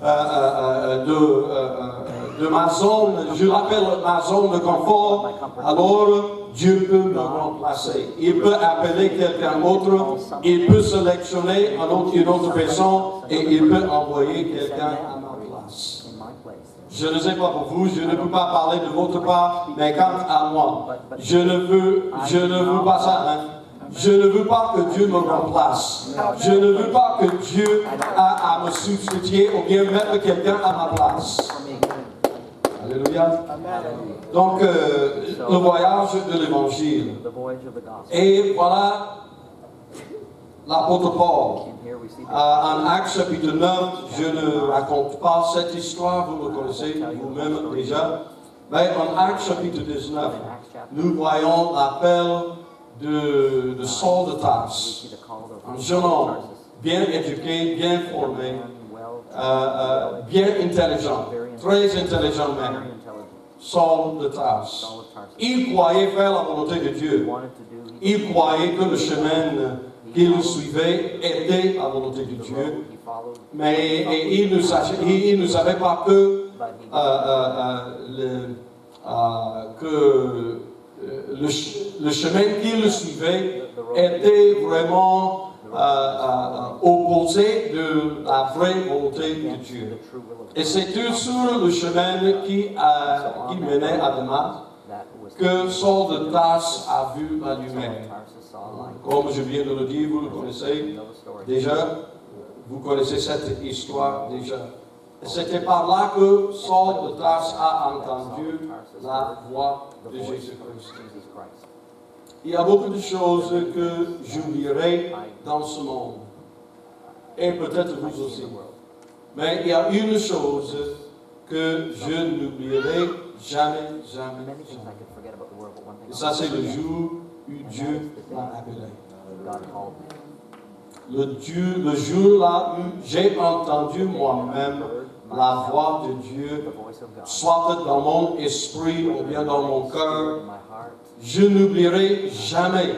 Speaker 2: ma zone, je l'appelle ma zone de confort, alors Dieu peut me remplacer. Il peut appeler quelqu'un d'autre, il peut sélectionner une autre personne et il peut envoyer quelqu'un à ma place. Je ne sais pas pour vous, je ne peux pas parler de votre part, mais quant à moi, je ne veux pas ça. Hein. Je ne veux pas que Dieu me remplace. Je ne veux pas que Dieu a à me substituer ou bien mettre quelqu'un à ma place. Alléluia. Donc, le voyage de l'Évangile. Et voilà l'apôtre Paul. En Actes chapitre 9, je ne raconte pas cette histoire, vous le connaissez vous-même déjà. Mais en Actes chapitre 19, nous voyons l'appel de Saul de Tarse, un jeune homme bien éduqué, bien formé, bien intelligent, très intelligent même. Saul de Tarse. Il croyait faire la volonté de Dieu. Il croyait que le chemin qu'il suivait était la volonté de Dieu. Mais il ne savait pas que le chemin qu'il suivait était vraiment opposé de la vraie volonté de Dieu. Et c'est sur le chemin qui menait à Damas que Saul de Tarse a vu la lumière. Comme je viens de le dire, vous le connaissez déjà, vous connaissez cette histoire déjà. Et c'était par là que Saul de Tarse a entendu la voix de Jésus-Christ. Il y a beaucoup de choses que j'oublierai dans ce monde. Et peut-être vous aussi. Mais il y a une chose que je n'oublierai jamais. Et ça, c'est le jour où Dieu m'a appelé. Le jour là où j'ai entendu moi-même la voix de Dieu, soit dans mon esprit ou bien dans mon cœur, je n'oublierai jamais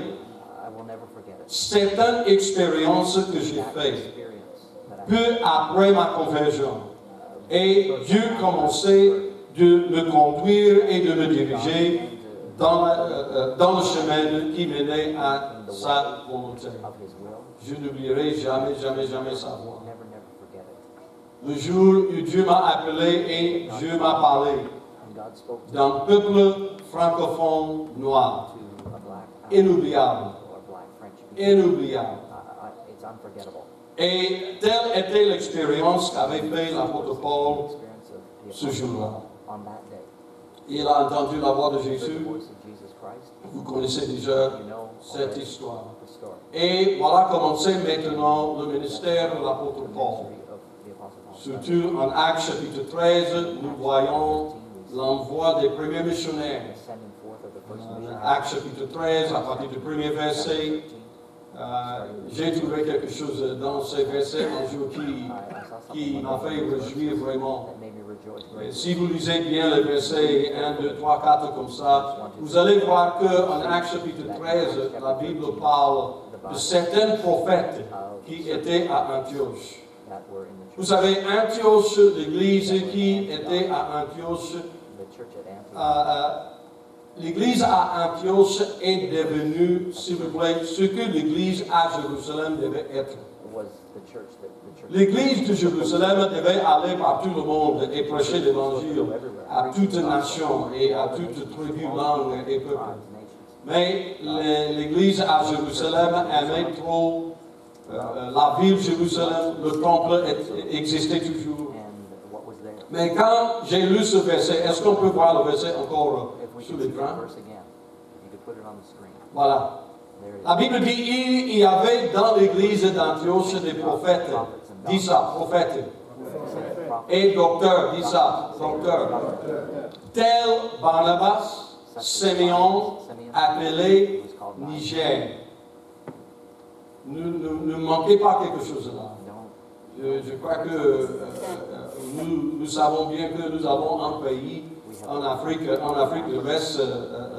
Speaker 2: certaines expériences que j'ai faites peu après ma conversion. Et Dieu commençait de me conduire et de me diriger dans le chemin qui menait à sa volonté. Je n'oublierai jamais sa voix. Le jour où Dieu m'a appelé et Dieu m'a parlé d'un peuple francophone noir, inoubliable. Inoubliable. Et telle était l'expérience qu'avait fait l'apôtre Paul ce jour-là. Il a entendu la voix de Jésus. Vous connaissez déjà cette histoire. Et voilà commencé maintenant le ministère de l'apôtre Paul. Surtout en Actes chapitre 13, nous voyons l'envoi des premiers missionnaires. Actes chapitre 13, à partir du premier verset, j'ai trouvé quelque chose dans ces versets un jour qui m'a fait réjouir vraiment. Et si vous lisez bien les versets 1, 2, 3, 4 comme ça, vous allez voir qu'en Actes chapitre 13, la Bible parle de certains prophètes qui étaient à Antioche. Vous savez, Antioche, l'église qui était à Antioche, l'église à Antioche est devenue, s'il vous plaît, ce que l'église à Jérusalem devait être. L'église de Jérusalem devait aller par tout le monde et prêcher l'évangile à toute nation et à toute tribu, langue et peuple. Mais l'église à Jérusalem aimait trop la ville de Jérusalem, le temple existait toujours. Mais quand j'ai lu ce verset, est-ce qu'on peut voir le verset encore sur l'écran? Voilà. La Bible dit il y avait dans l'église d'Antioche des prophètes, dit ça, prophètes, et docteurs, dit ça, docteurs, tel Barnabas, Siméon, appelé Niger. Ne manquez pas quelque chose là. Je crois que nous savons bien que nous avons un pays en Afrique de l'Ouest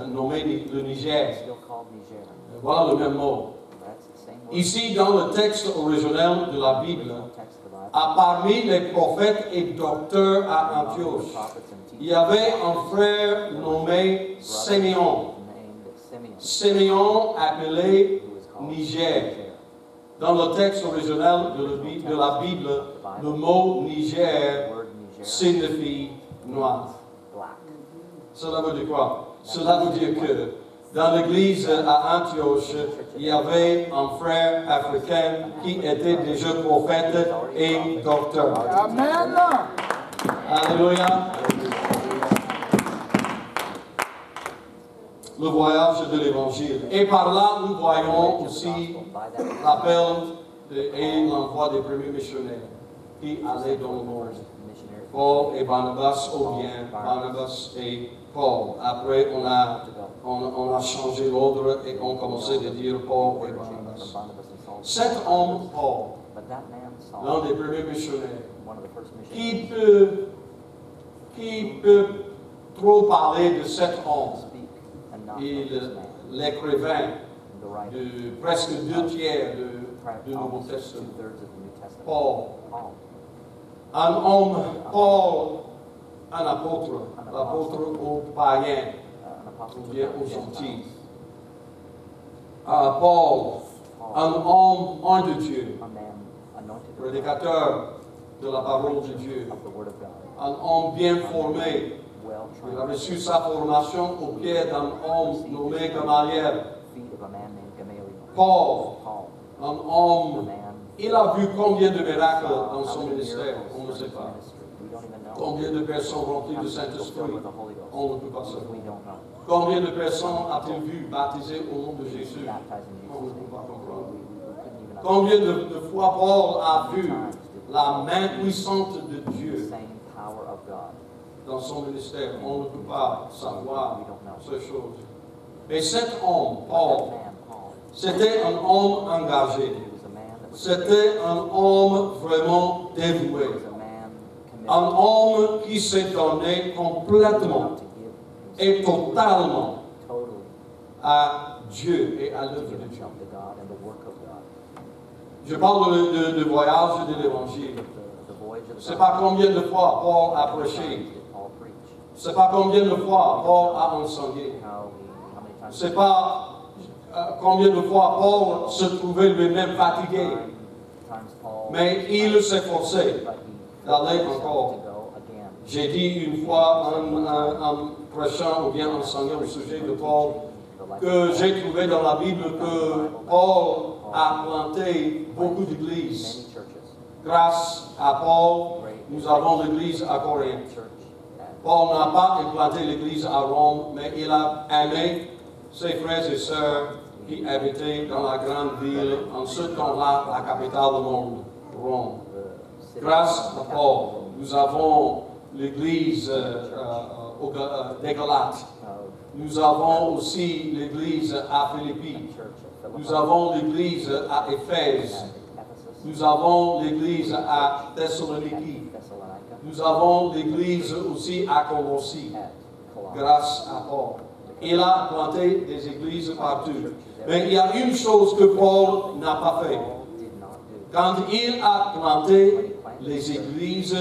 Speaker 2: nommé le Niger.
Speaker 3: Still called Niger.
Speaker 2: Voilà le même mot.
Speaker 3: That's the same word.
Speaker 2: Ici, dans le texte originel de la Bible,
Speaker 3: Original text of the Bible.
Speaker 2: parmi les prophètes et docteurs à
Speaker 3: Among the
Speaker 2: Antioche,
Speaker 3: prophets and
Speaker 2: il y
Speaker 3: teachers,
Speaker 2: avait un frère nommé Siméon.
Speaker 3: named Simeon,
Speaker 2: Siméon appelé
Speaker 3: who was called
Speaker 2: Niger. Dans le texte original de la Bible, le mot
Speaker 3: The
Speaker 2: Niger
Speaker 3: word Niger
Speaker 2: signifie noir.
Speaker 3: black.
Speaker 2: Cela veut dire quoi? Cela veut dire que dans l'église à Antioche, il y avait un frère africain qui était déjà prophète et docteur.
Speaker 5: Amen.
Speaker 2: Alléluia. Le voyage de l'évangile. Et par là, nous voyons aussi l'appel et l'envoi des premiers missionnaires qui allaient dans le monde.
Speaker 3: Missionary
Speaker 2: Paul et Barnabas, ou bien Barnabas et Paul. Après, on a changé l'ordre et on commençait à dire Paul et
Speaker 3: from
Speaker 2: Barnabas.
Speaker 3: Barnabas and Saul.
Speaker 2: Cet homme, Paul,
Speaker 3: But that man, Saul,
Speaker 2: l'un des premiers missionnaires,
Speaker 3: one of the first missionaries,
Speaker 2: qui peut trop parler de cet homme?
Speaker 3: speak and not
Speaker 2: Il,
Speaker 3: of this man,
Speaker 2: l'écrivain
Speaker 3: the writer,
Speaker 2: de presque 2/3 du Nouveau
Speaker 3: almost
Speaker 2: Testament.
Speaker 3: 2/3 of the New Testament.
Speaker 2: Paul,
Speaker 3: Paul,
Speaker 2: un homme, Paul, un apôtre, l'apôtre aux païens,
Speaker 3: an apostle
Speaker 2: ou
Speaker 3: to
Speaker 2: bien
Speaker 3: the
Speaker 2: aux
Speaker 3: Gentiles.
Speaker 2: gentils. Paul, un homme un de Dieu,
Speaker 3: A man anointed of God,
Speaker 2: prédicateur de la parole de Dieu,
Speaker 3: of the Word of God,
Speaker 2: un homme bien formé.
Speaker 3: well
Speaker 2: Il a
Speaker 3: trained,
Speaker 2: reçu sa formation au pied d'un homme nommé Gamaliel.
Speaker 3: feet of a man named Gamaliel.
Speaker 2: Paul,
Speaker 3: Paul,
Speaker 2: un
Speaker 3: a
Speaker 2: homme,
Speaker 3: man
Speaker 2: il a vu combien de miracles
Speaker 3: saw
Speaker 2: dans
Speaker 3: how
Speaker 2: son
Speaker 3: many
Speaker 2: ministère,
Speaker 3: miracles
Speaker 2: on ne
Speaker 3: in
Speaker 2: sait
Speaker 3: his
Speaker 2: pas.
Speaker 3: ministry. We don't even know.
Speaker 2: Combien de personnes remplies
Speaker 3: How
Speaker 2: de
Speaker 3: many people filled
Speaker 2: Saint-Esprit,
Speaker 3: with the Holy Ghost.
Speaker 2: on ne peut pas savoir.
Speaker 3: We don't know.
Speaker 2: Combien de personnes a-t-il vu baptisées au nom de Jésus?
Speaker 3: Baptized in
Speaker 2: On ne
Speaker 3: Jesus'
Speaker 2: peut
Speaker 3: name.
Speaker 2: pas comprendre.
Speaker 3: We couldn't even
Speaker 2: Combien de fois Paul a vu la main puissante de
Speaker 3: the
Speaker 2: Dieu
Speaker 3: same power of God.
Speaker 2: dans son ministère? On ne peut pas savoir
Speaker 3: We don't know.
Speaker 2: ces choses. Et cet homme,
Speaker 3: But
Speaker 2: Paul,
Speaker 3: that man, Paul,
Speaker 2: c'était un homme engagé.
Speaker 3: he was a man that was
Speaker 2: C'était un homme vraiment
Speaker 3: he
Speaker 2: dévoué.
Speaker 3: was a man
Speaker 2: Un
Speaker 3: committed
Speaker 2: homme qui s'est donné complètement
Speaker 3: to give
Speaker 2: et
Speaker 3: himself
Speaker 2: totalement
Speaker 3: totally
Speaker 2: à Dieu et à
Speaker 3: to
Speaker 2: l'œuvre
Speaker 3: give
Speaker 2: de Dieu.
Speaker 3: himself to God and the work of God.
Speaker 2: Je parle de voyage de l'évangile.
Speaker 3: The voyage
Speaker 2: Je
Speaker 3: of
Speaker 2: ne
Speaker 3: the
Speaker 2: sais pas
Speaker 3: gospel.
Speaker 2: combien de fois Paul a
Speaker 3: How many
Speaker 2: prêché.
Speaker 3: times did Paul preach?
Speaker 2: Je ne sais pas combien de fois Paul a enseigné.
Speaker 3: How many
Speaker 2: Je ne
Speaker 3: times
Speaker 2: sais pas combien de fois Paul se trouvait lui-même fatigué.
Speaker 3: times Paul
Speaker 2: Mais il s'efforçait
Speaker 3: but he
Speaker 2: d'aller
Speaker 3: himself
Speaker 2: encore.
Speaker 3: to go again.
Speaker 2: J'ai dit une fois en prêchant ou bien enseignant au sujet de Paul que j'ai trouvé dans la Bible que Paul a planté beaucoup d'églises.
Speaker 3: Many churches.
Speaker 2: Grâce à Paul, nous avons l'église à Corinthe.
Speaker 3: Church at
Speaker 2: Paul n'a pas implanté l'église à Rome, mais il a aimé ses frères et sœurs qui habitaient dans la grande ville, en ce temps-là, la capitale du monde, Rome.
Speaker 3: the city
Speaker 2: Grâce
Speaker 3: of
Speaker 2: à
Speaker 3: the
Speaker 2: Paul,
Speaker 3: capital
Speaker 2: nous avons l'église des Galates.
Speaker 3: of
Speaker 2: Nous avons aussi l'église à Philippi.
Speaker 3: church at Philippi,
Speaker 2: Nous avons l'église à Éphèse.
Speaker 3: at Ephesus,
Speaker 2: Nous avons l'église à Thessaloniki.
Speaker 3: at Thessalonica,
Speaker 2: Nous avons l'église aussi à Colossie.
Speaker 3: at Colossae.
Speaker 2: Grâce à Paul. Il a planté des églises partout. Mais il y a une chose que Paul n'a pas fait.
Speaker 3: Paul did not do.
Speaker 2: Quand il a planté les églises,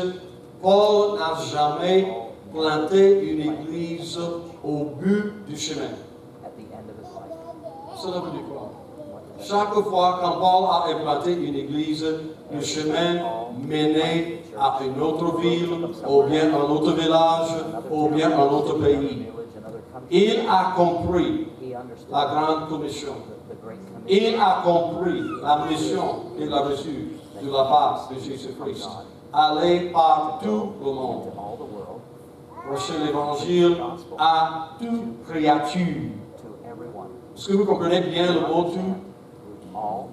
Speaker 2: Paul n'a jamais planté une église au but du chemin.
Speaker 3: At the end of his life.
Speaker 2: Cela veut dire quoi?
Speaker 3: What does that
Speaker 2: Chaque fois quand Paul a implanté une église, le chemin menait à une autre ville, ou bien un autre village, ou bien un autre pays.
Speaker 3: village, another country?
Speaker 2: Il a compris
Speaker 3: He understood
Speaker 2: la grande commission.
Speaker 3: the great commission
Speaker 2: Il a compris la mission qu'il a reçue de la part de Jésus-Christ. Aller par tout le monde,
Speaker 3: to all the world,
Speaker 2: prêcher l'évangile à toute créature.
Speaker 3: to everyone.
Speaker 2: Est-ce que vous comprenez bien le mot tout?
Speaker 3: All.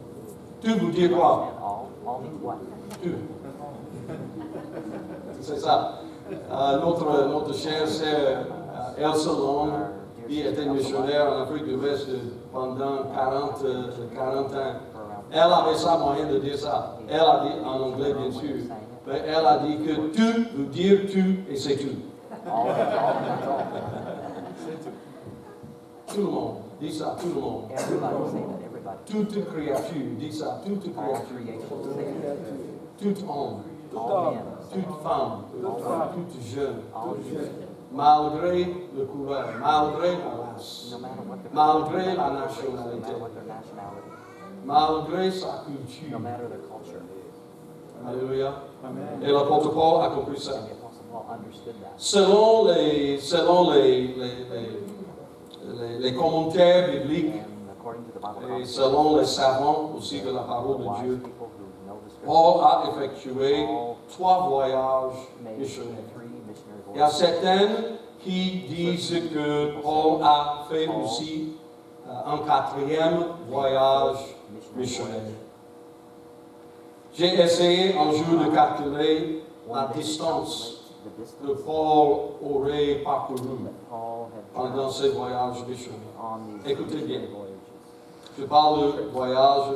Speaker 2: Tout vous dit quoi?
Speaker 3: And all means what?
Speaker 2: Tout. C'est ça. Notre chère sœur Elsa Long, qui était missionnaire en Afrique de l'Ouest pendant 40 ans.
Speaker 3: For around
Speaker 2: Elle avait sa moyen de dire ça. Elle a dit, en anglais bien sûr, mais elle a dit que tout veut dire tout et c'est tout.
Speaker 3: All means all.
Speaker 2: Tout le monde, dit ça, tout le monde.
Speaker 3: Everybody say that, everybody.
Speaker 2: Toute créature, dit ça, toute
Speaker 3: All
Speaker 2: créature.
Speaker 3: creation say that.
Speaker 2: Tout homme,
Speaker 3: All men,
Speaker 2: toute femme, toute jeune,
Speaker 3: all youth,
Speaker 2: malgré le couleur, malgré la race,
Speaker 3: no matter what their
Speaker 2: malgré la
Speaker 3: no
Speaker 2: nationalité,
Speaker 3: matter what their nationality,
Speaker 2: malgré sa
Speaker 3: no
Speaker 2: culture.
Speaker 3: matter their culture.
Speaker 2: Alléluia. Et l'apôtre Paul a compris ça.
Speaker 3: And the Apostle Paul understood that.
Speaker 2: Selon les commentaires bibliques
Speaker 3: And according to the Bible
Speaker 2: et
Speaker 3: commentaries,
Speaker 2: selon les savants aussi de la parole de
Speaker 3: wise
Speaker 2: Dieu,
Speaker 3: people who know the
Speaker 2: Paul
Speaker 3: scripture
Speaker 2: a effectué 3 voyages
Speaker 3: made
Speaker 2: missionnaires.
Speaker 3: 3 missionary
Speaker 2: Il y a
Speaker 3: voyages.
Speaker 2: certaines qui disent que Paul a fait aussi un 4e voyage missionnaire. J'ai essayé un jour de calculer la
Speaker 3: One day to
Speaker 2: distance
Speaker 3: calculate the
Speaker 2: que
Speaker 3: distance
Speaker 2: Paul aurait parcouru
Speaker 3: that Paul had
Speaker 2: pendant
Speaker 3: traveled
Speaker 2: ces voyages missionnaires.
Speaker 3: on these
Speaker 2: Écoutez
Speaker 3: missionary
Speaker 2: bien.
Speaker 3: voyages.
Speaker 2: Je parle de voyage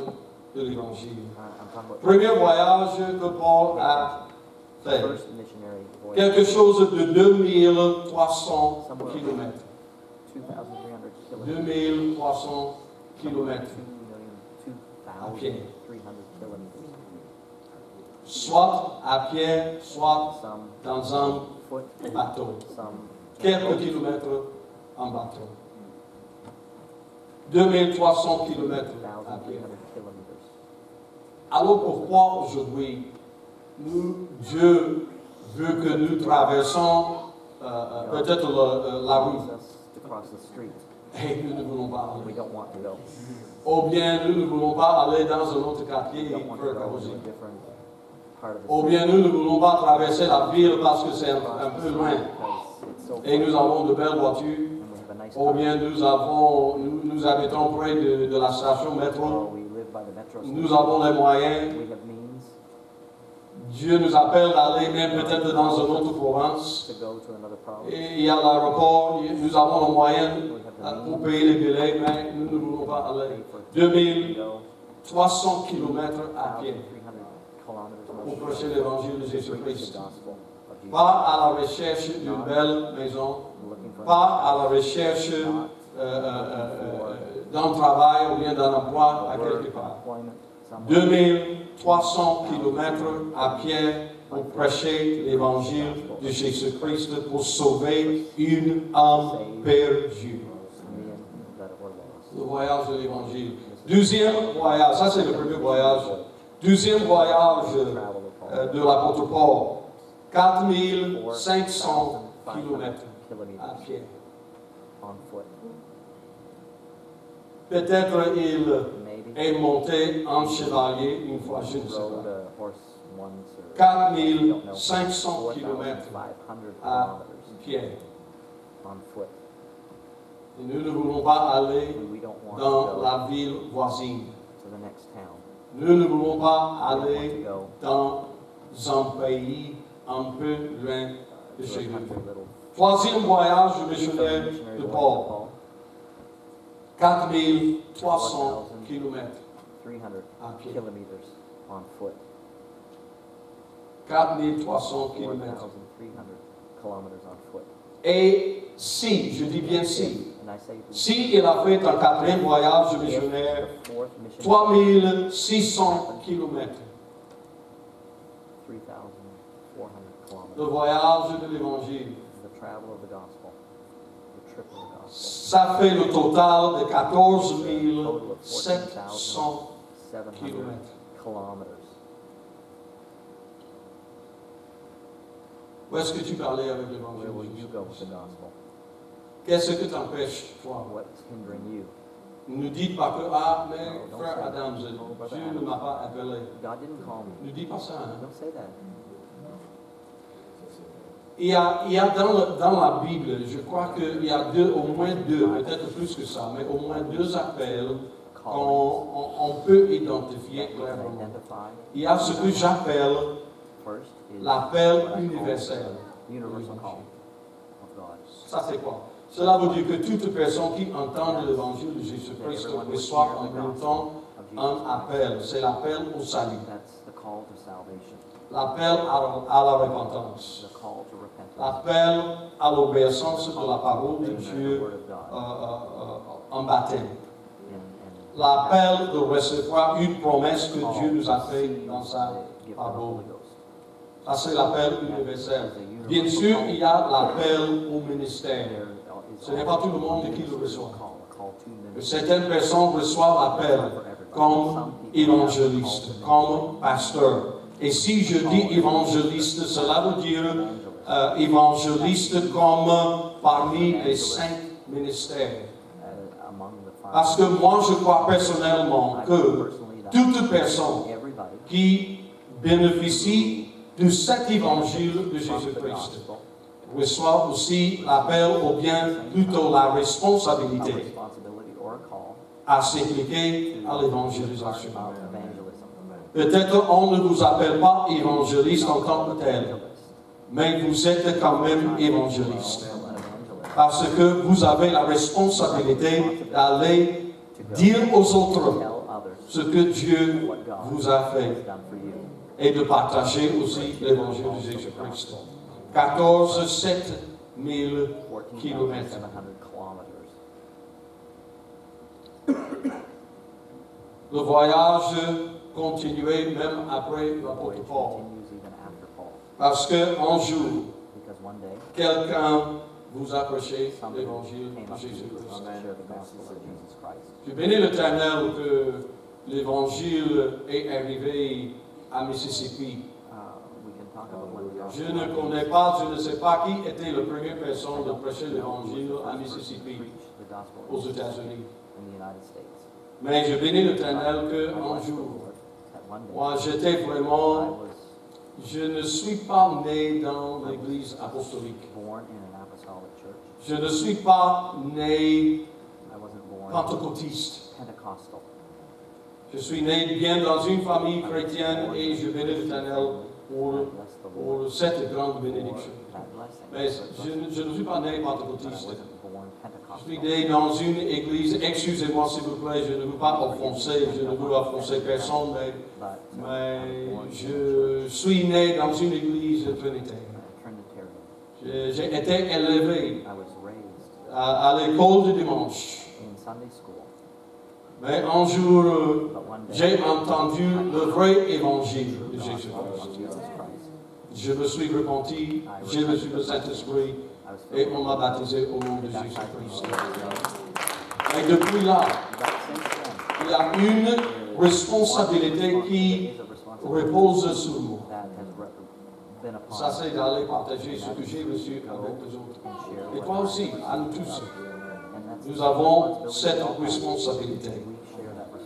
Speaker 2: de l'Évangile.
Speaker 3: I'm talking about
Speaker 2: Premier voyage que Paul a
Speaker 3: the
Speaker 2: fait,
Speaker 3: first missionary voyage,
Speaker 2: quelque chose de 2300 km.
Speaker 3: 2,300 kilometers.
Speaker 2: 2300 km,
Speaker 3: 2,300 kilometers.
Speaker 2: soit à pied, soit
Speaker 3: Some
Speaker 2: dans un
Speaker 3: foot,
Speaker 2: bateau.
Speaker 3: some
Speaker 2: Quelques kilomètres en bateau. 2300 km à pied.
Speaker 3: 1,300 kilometers.
Speaker 2: Alors pourquoi aujourd'hui, Dieu veut que nous traversons peut-être la
Speaker 3: He
Speaker 2: rue
Speaker 3: wants us to cross the street.
Speaker 2: et nous ne voulons pas
Speaker 3: We
Speaker 2: aller.
Speaker 3: don't want to go.
Speaker 2: Ou bien nous ne voulons pas aller dans un autre quartier
Speaker 3: We
Speaker 2: et
Speaker 3: don't want to
Speaker 2: faire
Speaker 3: go
Speaker 2: carrossier.
Speaker 3: to a different part of the
Speaker 2: Ou
Speaker 3: city.
Speaker 2: bien nous ne voulons pas traverser la ville parce que c'est un peu loin
Speaker 3: Because it's so
Speaker 2: et nous
Speaker 3: far,
Speaker 2: avons de belles voitures.
Speaker 3: and we have a nice
Speaker 2: Ou
Speaker 3: car.
Speaker 2: bien nous habitons près de la station
Speaker 3: Or
Speaker 2: métro.
Speaker 3: we live by the metro
Speaker 2: Nous
Speaker 3: station.
Speaker 2: avons les moyens.
Speaker 3: We have means
Speaker 2: Dieu nous appelle d'aller même peut-être dans une autre province.
Speaker 3: to go to another province.
Speaker 2: Et il y a l'aéroport, nous avons les moyens pour payer les billets, mais nous ne voulons pas aller.
Speaker 3: Pay for
Speaker 2: 2300 km à pied
Speaker 3: 1,300 kilometers
Speaker 2: pour
Speaker 3: most
Speaker 2: prêcher l'évangile de
Speaker 3: to preach
Speaker 2: Jésus-Christ.
Speaker 3: the gospel of Jesus.
Speaker 2: Pas à la recherche d'une belle maison,
Speaker 3: Looking for
Speaker 2: pas à la recherche d'un travail ou bien d'un emploi à quelque
Speaker 3: work,
Speaker 2: part.
Speaker 3: employment, somewhere.
Speaker 2: 2300 km à pied pour prêcher l'évangile de Jésus-Christ pour sauver une âme perdue.
Speaker 3: Men that were lost.
Speaker 2: Le voyage de l'évangile. Deuxième voyage, ça c'est le premier voyage. Deuxième voyage
Speaker 3: Travel of Paul.
Speaker 2: de l'apôtre Paul. 4500 km à
Speaker 3: kilometers
Speaker 2: pied.
Speaker 3: on foot.
Speaker 2: Peut-être il
Speaker 3: Maybe
Speaker 2: est monté en chevalier une fois, je ne sais
Speaker 3: rode
Speaker 2: pas.
Speaker 3: a horse once or I don't know.
Speaker 2: 4500 km
Speaker 3: 4,500
Speaker 2: à
Speaker 3: kilometers
Speaker 2: pied.
Speaker 3: on foot.
Speaker 2: Et nous ne voulons pas aller
Speaker 3: We don't want
Speaker 2: dans
Speaker 3: to go
Speaker 2: la ville voisine.
Speaker 3: to the next town.
Speaker 2: Nous ne voulons pas
Speaker 3: We don't want to
Speaker 2: aller
Speaker 3: go
Speaker 2: dans un pays un peu loin de
Speaker 3: to
Speaker 2: chez
Speaker 3: a
Speaker 2: nous.
Speaker 3: country little
Speaker 2: Troisième voyage
Speaker 3: missionary
Speaker 2: missionnaire
Speaker 3: voyage
Speaker 2: de
Speaker 3: of
Speaker 2: Paul.
Speaker 3: Paul.
Speaker 2: 4300 km
Speaker 3: 300
Speaker 2: à pied.
Speaker 3: kilometers on foot.
Speaker 2: 4300 km.
Speaker 3: 4,300 kilometers on foot.
Speaker 2: Et si, je dis bien si,
Speaker 3: And I say
Speaker 2: si il a fait un quatrième voyage missionnaire,
Speaker 3: the fourth mission,
Speaker 2: 3600 km,
Speaker 3: 3,400
Speaker 2: le
Speaker 3: kilometers.
Speaker 2: voyage de l'évangile,
Speaker 3: The travel of the gospel. The trip of the gospel.
Speaker 2: ça fait le total de 14
Speaker 3: Total of
Speaker 2: 700
Speaker 3: 700
Speaker 2: kilomètres.
Speaker 3: kilometers.
Speaker 2: Où est-ce que tu parlais avec
Speaker 3: Where
Speaker 2: l'évangile
Speaker 3: will
Speaker 2: de
Speaker 3: you
Speaker 2: Jésus?
Speaker 3: go with the gospel?
Speaker 2: Qu'est-ce que t'empêche, toi?
Speaker 3: What's hindering you?
Speaker 2: Ne dites pas que, ah, mais
Speaker 3: No, don't
Speaker 2: frère
Speaker 3: say
Speaker 2: Adam,
Speaker 3: that.
Speaker 2: Dieu
Speaker 3: No, brother
Speaker 2: ne
Speaker 3: Adam.
Speaker 2: m'a pas appelé.
Speaker 3: God didn't call me.
Speaker 2: Ne dis pas ça. Hein?
Speaker 3: Don't say that.
Speaker 2: Il y a dans la Bible, je crois qu'il y a au moins deux, peut-être plus que ça, mais au moins deux appels
Speaker 3: Call
Speaker 2: qu'on peut identifier
Speaker 3: that we can
Speaker 2: clairement.
Speaker 3: identify.
Speaker 2: Il y a ce que j'appelle
Speaker 3: First is
Speaker 2: l'appel
Speaker 3: what I call
Speaker 2: universel.
Speaker 3: the universal call of God.
Speaker 2: Ça c'est quoi? Cela veut dire que toute personne qui entend l'évangile de Jésus-Christ reçoit en même temps un appel, c'est l'appel au salut,
Speaker 3: That's the call to salvation,
Speaker 2: l'appel à la repentance,
Speaker 3: the call to repentance,
Speaker 2: l'appel à l'obéissance de la parole de
Speaker 3: and the
Speaker 2: Dieu
Speaker 3: word of God,
Speaker 2: en baptême,
Speaker 3: and
Speaker 2: l'appel de recevoir une promesse que Dieu nous a faite dans sa
Speaker 3: the gift of the
Speaker 2: parole.
Speaker 3: Holy Ghost.
Speaker 2: Ça, c'est l'appel universel. Bien sûr, il y a l'appel au ministère. Ce n'est pas tout le monde qui le reçoit. Certaines personnes reçoivent l'appel comme évangéliste, comme pasteur. Et si je dis évangéliste, cela veut dire évangéliste comme parmi les 5 ministères. Parce que moi, je crois personnellement que toute personne qui bénéficie de cet évangile de Jésus-Christ reçoit aussi l'appel ou bien plutôt la responsabilité à s'impliquer à l'évangélisation. Peut-être on ne vous appelle pas évangéliste en tant que tel, mais vous êtes quand même évangéliste. Parce que vous avez la responsabilité d'aller dire aux autres ce que Dieu vous a fait et de partager aussi l'évangile de Jésus-Christ. 14 000 kilomètres. Le voyage continuait même après l'apôtre Paul. Parce qu'un jour, quelqu'un vous a prêché l'évangile de Jésus-Christ. Je bénis l'Éternel que l'évangile est arrivé à Mississippi. Je ne connais pas, je ne sais pas qui était la première personne de prêcher l'évangile à Mississippi, aux États-Unis. Mais je bénis l'Éternel qu'un jour, moi j'étais vraiment, je ne suis pas né dans l'église apostolique. Je ne suis pas né pentecôtiste. Je suis né bien dans une famille chrétienne et je bénis l'Éternel pour cette grande bénédiction. Mais je ne suis pas né pentecôtiste. Je suis né dans une église, excusez-moi s'il vous plaît, je ne veux pas offenser, je ne veux offenser personne, mais je suis né dans une église trinitaire. J'ai été élevé à l'école du dimanche. Mais un jour, j'ai entendu le vrai évangile de Jésus-Christ. Je me suis repenti, j'ai reçu le Saint-Esprit et on m'a baptisé au nom de Jésus-Christ. Et depuis là, il y a une responsabilité qui repose sur moi. Ça, c'est d'aller partager ce que j'ai reçu avec les autres. Et toi aussi, à nous tous. Nous avons cette responsabilité.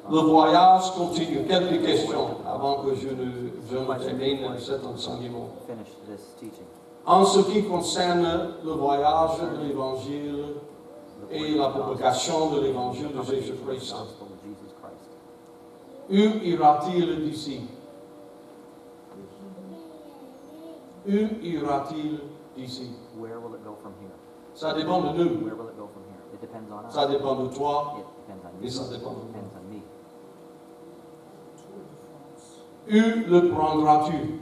Speaker 2: Le voyage continue. Quelques questions avant que je ne termine cet enseignement. En ce qui concerne le voyage de l'Évangile et la propagation de l'Évangile de Jésus-Christ, où ira-t-il d'ici? Où ira-t-il d'ici? Ça dépend de nous. Ça dépend de toi et ça dépend de moi. Où le prendras-tu?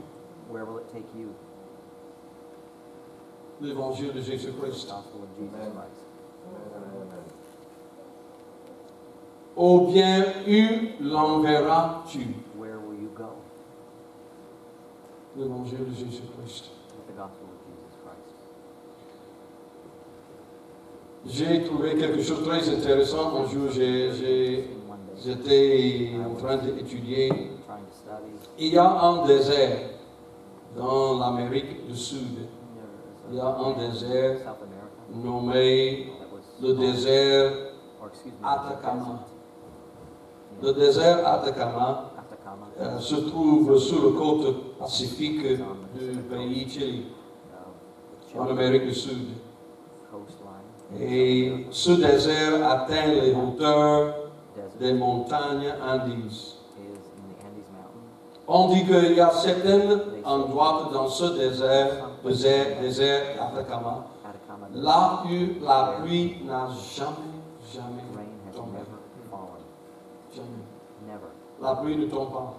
Speaker 2: L'évangile de Jésus-Christ. Ou bien où l'enverras-tu? L'évangile de Jésus-Christ. J'ai trouvé quelque chose de très intéressant. Un jour, j'étais en train d'étudier. Il y a un désert dans l'Amérique du Sud. Il y a un désert nommé le désert Atacama. Le désert Atacama se trouve sur la côte pacifique du pays Chili, en Amérique du Sud. Et ce désert atteint les hauteurs des montagnes Andes. On dit qu'il y a certains endroits dans ce désert Atacama, là où la pluie n'a jamais tombé. Jamais.
Speaker 3: Never.
Speaker 2: La pluie ne tombe pas.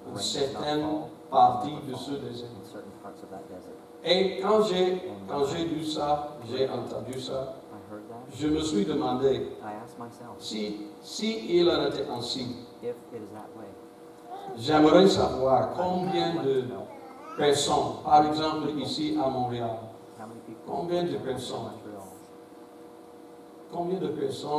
Speaker 2: Une
Speaker 3: Rain does not
Speaker 2: certaine
Speaker 3: fall
Speaker 2: partie de ce désert.
Speaker 3: in certain parts of that desert.
Speaker 2: Et quand j'ai lu ça, j'ai entendu ça,
Speaker 3: I heard that.
Speaker 2: je me suis demandé
Speaker 3: I asked myself,
Speaker 2: si il en était ainsi.
Speaker 3: if it is that way,
Speaker 2: J'aimerais savoir combien
Speaker 3: I'd like
Speaker 2: de
Speaker 3: to know
Speaker 2: personnes, par exemple ici à Montréal,
Speaker 3: how many people
Speaker 2: combien de
Speaker 3: in
Speaker 2: personnes,
Speaker 3: Montreal,
Speaker 2: combien de personnes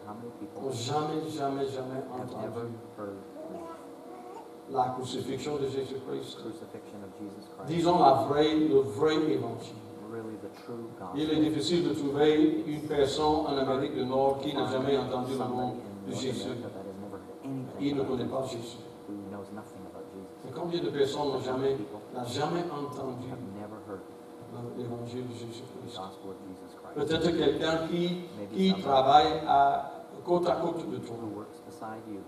Speaker 3: how many people
Speaker 2: n'ont jamais
Speaker 3: have
Speaker 2: entendu
Speaker 3: ever heard the
Speaker 2: la crucifixion de Jésus-Christ.
Speaker 3: crucifixion of Jesus Christ,
Speaker 2: Disons le vrai évangile.
Speaker 3: really the true
Speaker 2: Il est
Speaker 3: gospel.
Speaker 2: difficile de trouver une personne en Amérique du Nord qui n'a jamais entendu le nom
Speaker 3: Somebody
Speaker 2: de
Speaker 3: in North
Speaker 2: Jésus.
Speaker 3: America that has never heard anything
Speaker 2: Il ne
Speaker 3: about
Speaker 2: connaît pas
Speaker 3: Jesus,
Speaker 2: Jésus.
Speaker 3: who knows nothing about Jesus,
Speaker 2: Mais combien de personnes n'ont jamais entendu
Speaker 3: have never heard
Speaker 2: l'évangile de
Speaker 3: the
Speaker 2: Jésus-Christ?
Speaker 3: gospel of Jesus Christ,
Speaker 2: Peut-être quelqu'un qui travaille côte à côte de toi.
Speaker 3: who works beside you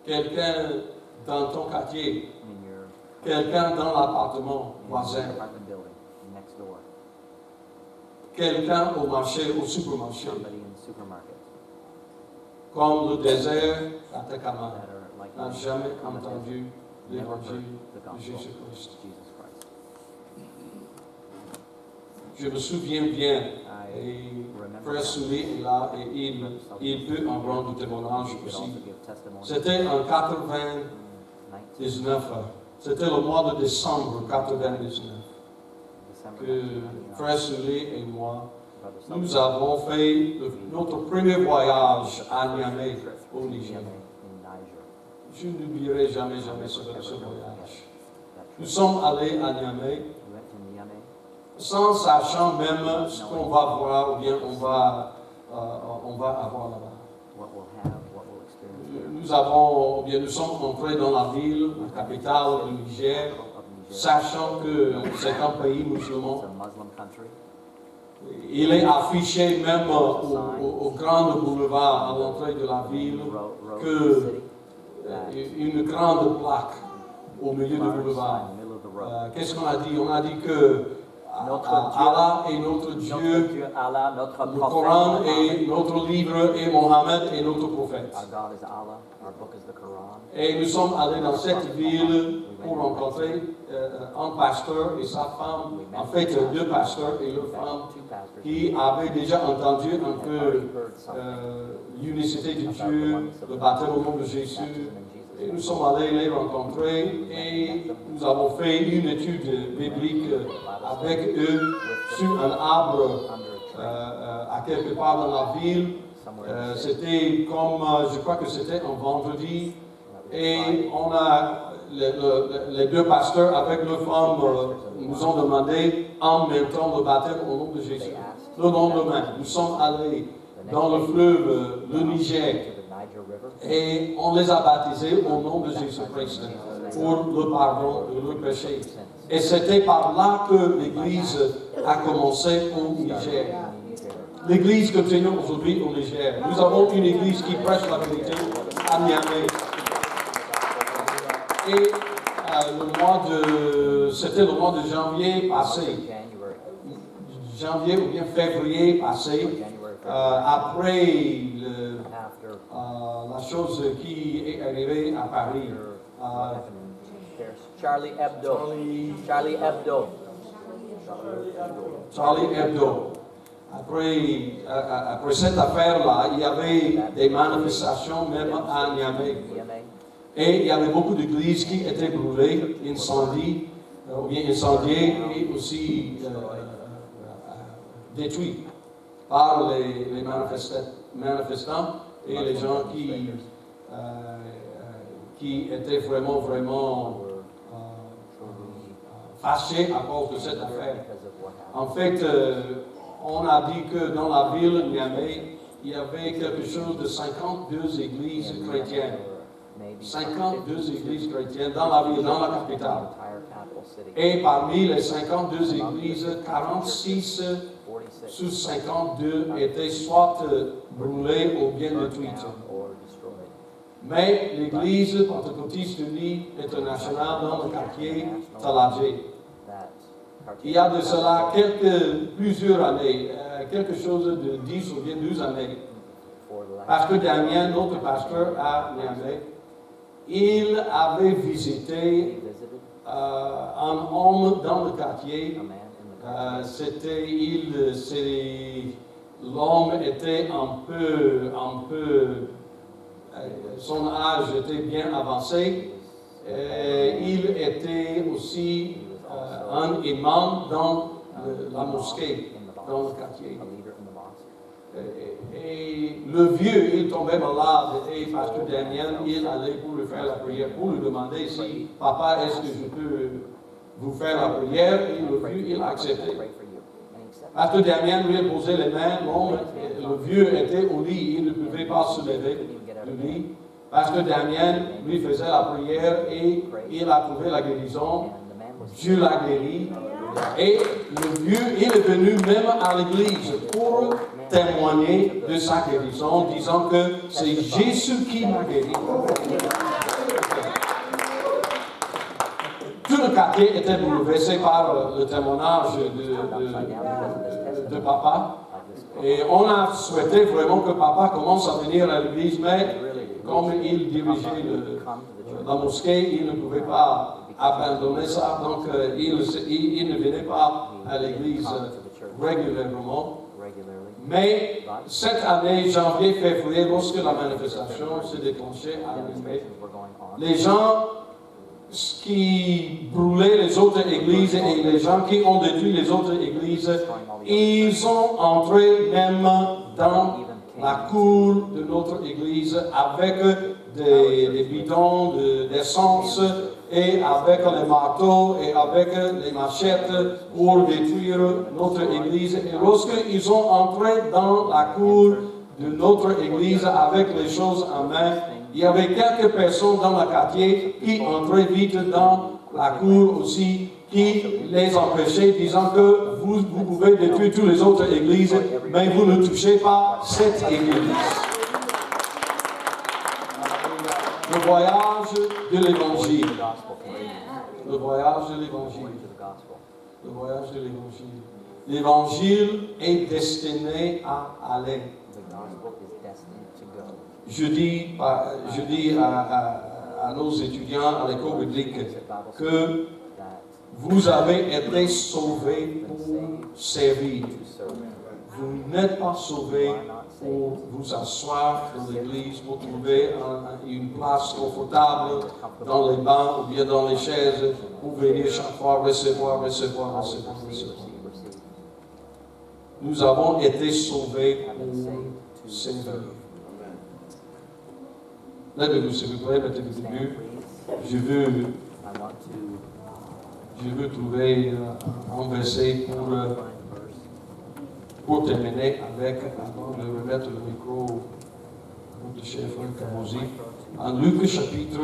Speaker 2: Quelqu'un dans ton quartier.
Speaker 3: in your
Speaker 2: Quelqu'un dans l'appartement voisin.
Speaker 3: apartment building next door,
Speaker 2: Quelqu'un au marché, au supermarché.
Speaker 3: somebody in the supermarket
Speaker 2: Comme le désert d'Atacama
Speaker 3: that are like
Speaker 2: n'a
Speaker 3: me,
Speaker 2: jamais
Speaker 3: on the desert,
Speaker 2: entendu
Speaker 3: never heard
Speaker 2: l'évangile
Speaker 3: the
Speaker 2: de
Speaker 3: gospel of
Speaker 2: Jésus-Christ.
Speaker 3: Jesus Christ.
Speaker 2: Je me souviens bien,
Speaker 3: I
Speaker 2: et
Speaker 3: remember
Speaker 2: Frère
Speaker 3: that.
Speaker 2: Soulier est là et il peut en rendre témoignage
Speaker 3: You could
Speaker 2: aussi.
Speaker 3: also give testimony.
Speaker 2: C'était en 99,
Speaker 3: 19
Speaker 2: c'était le mois de décembre 99,
Speaker 3: December
Speaker 2: que
Speaker 3: 1999,
Speaker 2: Frère Soulier et moi,
Speaker 3: Brother
Speaker 2: nous
Speaker 3: Sullivan
Speaker 2: avons fait notre premier voyage à Niamey,
Speaker 3: trip
Speaker 2: au
Speaker 3: to
Speaker 2: Niger.
Speaker 3: Niamey in Niger.
Speaker 2: Je n'oublierai jamais ce
Speaker 3: Never
Speaker 2: voyage.
Speaker 3: that
Speaker 2: Nous
Speaker 3: trip.
Speaker 2: sommes allés à Niamey
Speaker 3: We went to Niamey
Speaker 2: sans sachant même ce qu'on va voir ou bien on va avoir là-bas.
Speaker 3: what we'll have, what we'll experience there.
Speaker 2: Nous sommes entrés dans la ville, la capitale du Niger,
Speaker 3: Of Niger.
Speaker 2: sachant que c'est un pays
Speaker 3: It's
Speaker 2: musulman.
Speaker 3: a Muslim country.
Speaker 2: Il est affiché même au grand boulevard à l'entrée de la ville,
Speaker 3: Road
Speaker 2: que
Speaker 3: to the city.
Speaker 2: une grande plaque au milieu du
Speaker 3: Large sign
Speaker 2: boulevard.
Speaker 3: in the middle of the road.
Speaker 2: Qu'est-ce qu'on a dit? On a dit que
Speaker 3: Notre Dieu.
Speaker 2: Allah est notre
Speaker 3: Notre
Speaker 2: Dieu,
Speaker 3: Dieu Allah, notre
Speaker 2: le
Speaker 3: prophète,
Speaker 2: Coran
Speaker 3: Mohammed.
Speaker 2: est notre livre et Mohammed est notre prophète.
Speaker 3: Our God is Allah, our book is the Quran.
Speaker 2: Et nous sommes allés dans cette ville pour rencontrer un pasteur et sa femme, en fait deux pasteurs et leur femme,
Speaker 3: Two pastors
Speaker 2: qui avaient déjà entendu un
Speaker 3: had
Speaker 2: peu
Speaker 3: already heard something
Speaker 2: l'unicité de
Speaker 3: about the
Speaker 2: Dieu,
Speaker 3: oneness of
Speaker 2: le
Speaker 3: God,
Speaker 2: baptême au nom de
Speaker 3: baptism
Speaker 2: Jésus.
Speaker 3: in Jesus'
Speaker 2: Et
Speaker 3: name.
Speaker 2: nous sommes allés les rencontrer et nous avons fait une étude biblique avec eux sur un arbre
Speaker 3: Under a tree,
Speaker 2: à quelque part dans la ville.
Speaker 3: somewhere in the city.
Speaker 2: C'était comme, je crois que c'était un vendredi.
Speaker 3: That was
Speaker 2: Et
Speaker 3: Friday.
Speaker 2: on a, les deux pasteurs avec leurs femmes nous ont demandé en même temps le baptême au nom de
Speaker 3: They
Speaker 2: Jésus.
Speaker 3: asked
Speaker 2: Le lendemain, nous sommes allés
Speaker 3: the next
Speaker 2: dans le
Speaker 3: day
Speaker 2: fleuve, le
Speaker 3: down
Speaker 2: Niger,
Speaker 3: to the Niger River.
Speaker 2: et on les a baptisés au nom de Jésus-Christ pour le pardon de leurs péchés. Et c'était par là que l'Église a commencé au Niger. L'Église continue aujourd'hui au Niger. Nous avons une Église qui prêche la vérité à Niamey. Et c'était le mois de janvier passé,
Speaker 3: January,
Speaker 2: janvier ou bien février passé,
Speaker 3: January,
Speaker 2: après
Speaker 3: after
Speaker 2: la chose qui est arrivée à Paris.
Speaker 3: what happened in Paris. Charlie Hebdo. Charlie Hebdo.
Speaker 2: Charlie Hebdo. Après cette affaire-là, il y avait des manifestations même à Niamey.
Speaker 3: Niamey.
Speaker 2: Et il y avait beaucoup d'églises qui étaient brûlées, incendiées, ou bien incendiées et aussi détruites par les manifestants et les gens qui étaient vraiment fâchés à cause de cette affaire.
Speaker 3: Because of what happened.
Speaker 2: En fait, on a dit que dans la ville de Niamey, il y avait quelque chose de 52 églises chrétiennes.
Speaker 3: Maybe
Speaker 2: 52 églises chrétiennes dans la ville, dans la capitale.
Speaker 3: entire capital city.
Speaker 2: Et parmi les 52 églises, 46
Speaker 3: 46
Speaker 2: sur 52 étaient soit brûlées ou bien
Speaker 3: burned
Speaker 2: détruites.
Speaker 3: down or destroyed.
Speaker 2: Mais l'église pentecôtiste unie internationale dans le quartier Taladjé,
Speaker 3: That
Speaker 2: il y a de cela plusieurs années, quelque chose de 10 ou bien 12 années,
Speaker 3: for the last
Speaker 2: Pasteur Damien, notre pasteur à Niamey, il avait visité
Speaker 3: He visited
Speaker 2: un homme dans le quartier.
Speaker 3: a man in the country.
Speaker 2: L'homme était son âge était bien avancé. Il était aussi un imam dans la mosquée, dans le quartier.
Speaker 3: A leader in the mosque.
Speaker 2: Et le vieux, il tombait malade et Pasteur Daniel, il allait pour lui faire la prière, pour lui demander si, papa, est-ce que je peux vous faire la prière? Et le vieux, il a accepté.
Speaker 3: Pray for you. And he accepted.
Speaker 2: Pasteur Daniel lui a posé les mains, le vieux était au lit, il ne pouvait pas se lever du lit. Pasteur Daniel lui faisait la prière et il a trouvé la guérison.
Speaker 3: And the man was
Speaker 2: Dieu l'a guéri. Et le vieux, il est venu même à l'église pour témoigner de sa guérison, disant que c'est Jésus qui m'a guéri. Tout le quartier était bouleversé par le témoignage de papa. Et on a souhaité vraiment que papa commence à venir à l'église, mais comme il dirigeait la mosquée, il ne pouvait pas abandonner ça, donc il ne venait pas à l'église régulièrement. Mais cette année, janvier, février, lorsque la manifestation s'est déclenchée à Limay, les gens qui brûlaient les autres églises et les gens qui ont détruit les autres églises, ils sont entrés même dans la cour de notre église avec des bidons d'essence et avec les marteaux et avec les machettes pour détruire notre église. Et lorsqu'ils sont entrés dans la cour de notre église avec les choses en main, il y avait quelques personnes dans le quartier qui entraient vite dans la cour aussi, qui les empêchaient, disant que vous pouvez détruire toutes les autres églises, mais vous ne touchez pas cette église. Le voyage de l'évangile. Le voyage de l'évangile. Le voyage de l'évangile. L'évangile est destiné à aller. Je dis à nos étudiants à l'école biblique que vous avez été sauvés pour servir. Vous n'êtes pas sauvés pour vous asseoir dans l'église, pour trouver une place confortable dans les bancs ou bien dans les chaises, pour venir chaque fois recevoir. Nous avons été sauvés pour servir. Lèvez-vous, s'il vous plaît, mettez-vous debout. Je veux trouver un verset pour terminer avec, avant de remettre le micro à notre cher frère Kamosi, en Luc chapitre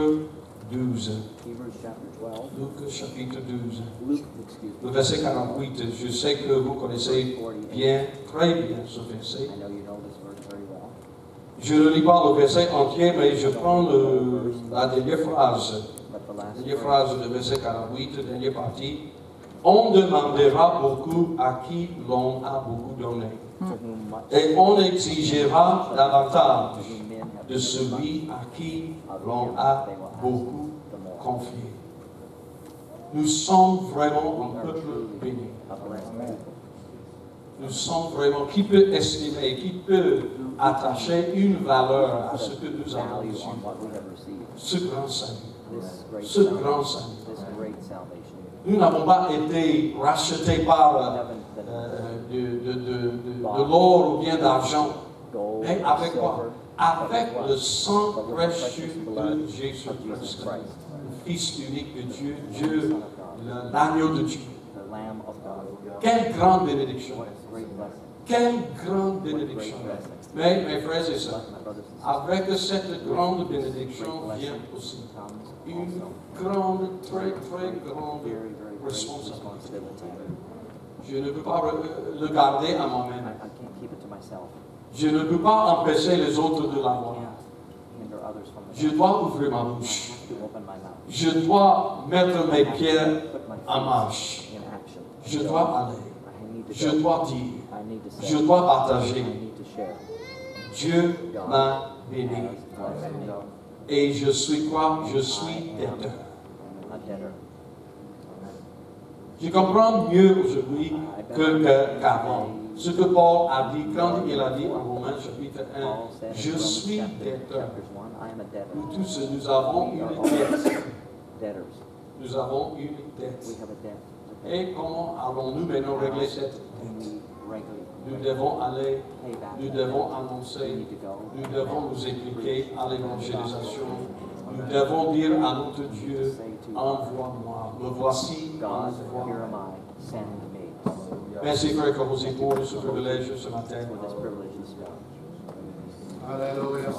Speaker 2: 12. Luc chapitre 12. Le verset 48, je sais que vous connaissez très bien ce verset. Je ne lis pas le verset entier, mais je prends la dernière phrase. La dernière phrase du verset 48, dernière partie. On demandera beaucoup à qui l'on a beaucoup donné. Et on exigera davantage de celui à qui l'on a beaucoup confié. Nous sommes vraiment un peuple béni. Nous sommes vraiment, qui peut estimer, qui peut attacher une valeur à ce que nous avons reçu. Ce grand salut. Ce grand salut. Nous n'avons pas été rachetés par de l'or ou bien d'argent. Mais avec quoi? Avec le sang précieux de Jésus-Christ, le Fils unique de Dieu, l'agneau de Dieu. Quelle grande bénédiction! Quelle grande bénédiction! Mais mes frères et sœurs, avec cette grande bénédiction vient aussi une grande, très grande responsabilité. Je ne peux pas le garder à moi-même. Je ne peux pas empêcher les autres de l'avoir. Je dois ouvrir ma bouche. Je dois mettre mes pieds en marche. Je dois aller. Je dois dire. Je dois partager. Dieu m'a béni. Et je suis quoi? Je suis debteur.
Speaker 3: A debtor.
Speaker 2: Je comprends mieux aujourd'hui qu'avant. Ce que Paul a dit quand il a dit en Romains chapitre 1,
Speaker 3: Paul said in
Speaker 2: je
Speaker 3: Romans
Speaker 2: suis debteur.
Speaker 3: chapters 1, I am a debtor.
Speaker 2: Nous tous, nous avons
Speaker 3: We are
Speaker 2: une
Speaker 3: all
Speaker 2: dette.
Speaker 3: debtors.
Speaker 2: Nous avons une
Speaker 3: We
Speaker 2: dette.
Speaker 3: have a debt to pay.
Speaker 2: Et comment allons-nous maintenant régler cette dette?
Speaker 3: We regularly
Speaker 2: Nous devons aller,
Speaker 3: pay back.
Speaker 2: nous devons
Speaker 3: We
Speaker 2: annoncer,
Speaker 3: need to go.
Speaker 2: nous devons nous impliquer à l'évangélisation. Nous devons dire à notre Dieu, envoie-moi, me voici,
Speaker 3: God,
Speaker 2: envoie-moi.
Speaker 3: here am I, send me.
Speaker 2: Merci frère Carosi pour ce privilège ce matin.
Speaker 3: For this privilege this morning.
Speaker 1: Alléluia.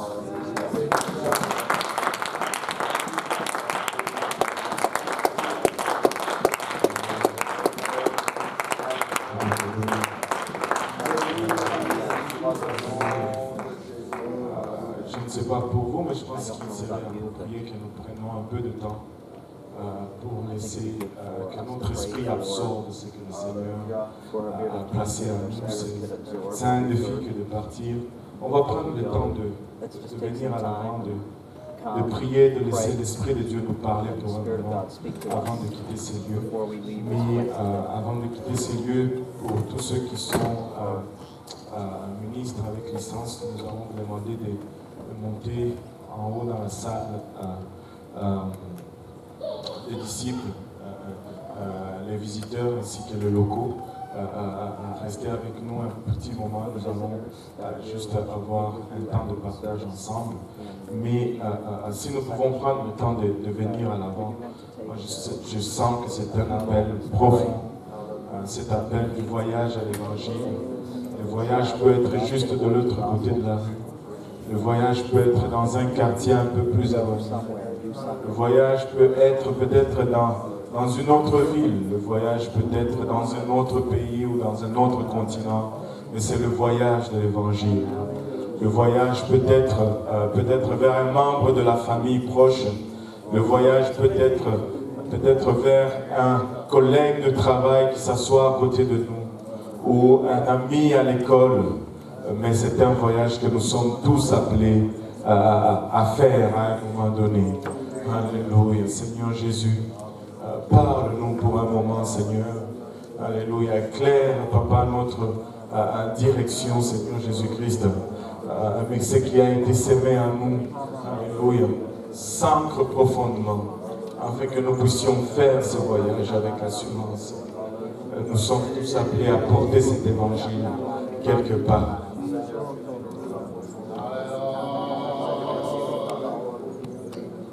Speaker 1: Je ne sais pas pour vous, mais je pense qu'il serait approprié que nous prenions un peu de temps pour laisser que notre esprit absorbe ce que le Seigneur a placé en nous. C'est un défi que de partir. On va prendre le temps de venir à l'avant, de prier, de laisser l'Esprit de Dieu nous parler pour un moment avant de quitter ces lieux. Mais avant de quitter ces lieux, pour tous ceux qui sont ministres avec licence, nous avons demandé de monter en haut dans la salle les disciples, les visiteurs ainsi que les locaux. Rester avec nous un petit moment, nous allons juste avoir un temps de partage ensemble. Mais si nous pouvons prendre le temps de venir à l'avant, moi je sens que c'est un appel profond, cet appel du voyage à l'évangile. Le voyage peut être juste de l'autre côté de la rue. Le voyage peut être dans un quartier un peu plus éloigné. Le voyage peut être peut-être dans une autre ville. Le voyage peut être dans un autre pays ou dans un autre continent. Mais c'est le voyage de l'Évangile. Le voyage peut être vers un membre de la famille proche. Le voyage peut être vers un collègue de travail qui s'assoit à côté de nous ou un ami à l'école. Mais c'est un voyage que nous sommes tous appelés à faire à un moment donné. Alléluia. Seigneur Jésus, parle-nous pour un moment, Seigneur. Alléluia. Éclaire, Papa, notre direction, Seigneur Jésus-Christ, avec ce qui a été semé en nous. Alléluia. S'ancre profondément, afin que nous puissions faire ce voyage avec assurance. Nous sommes tous appelés à porter cet évangile quelque part.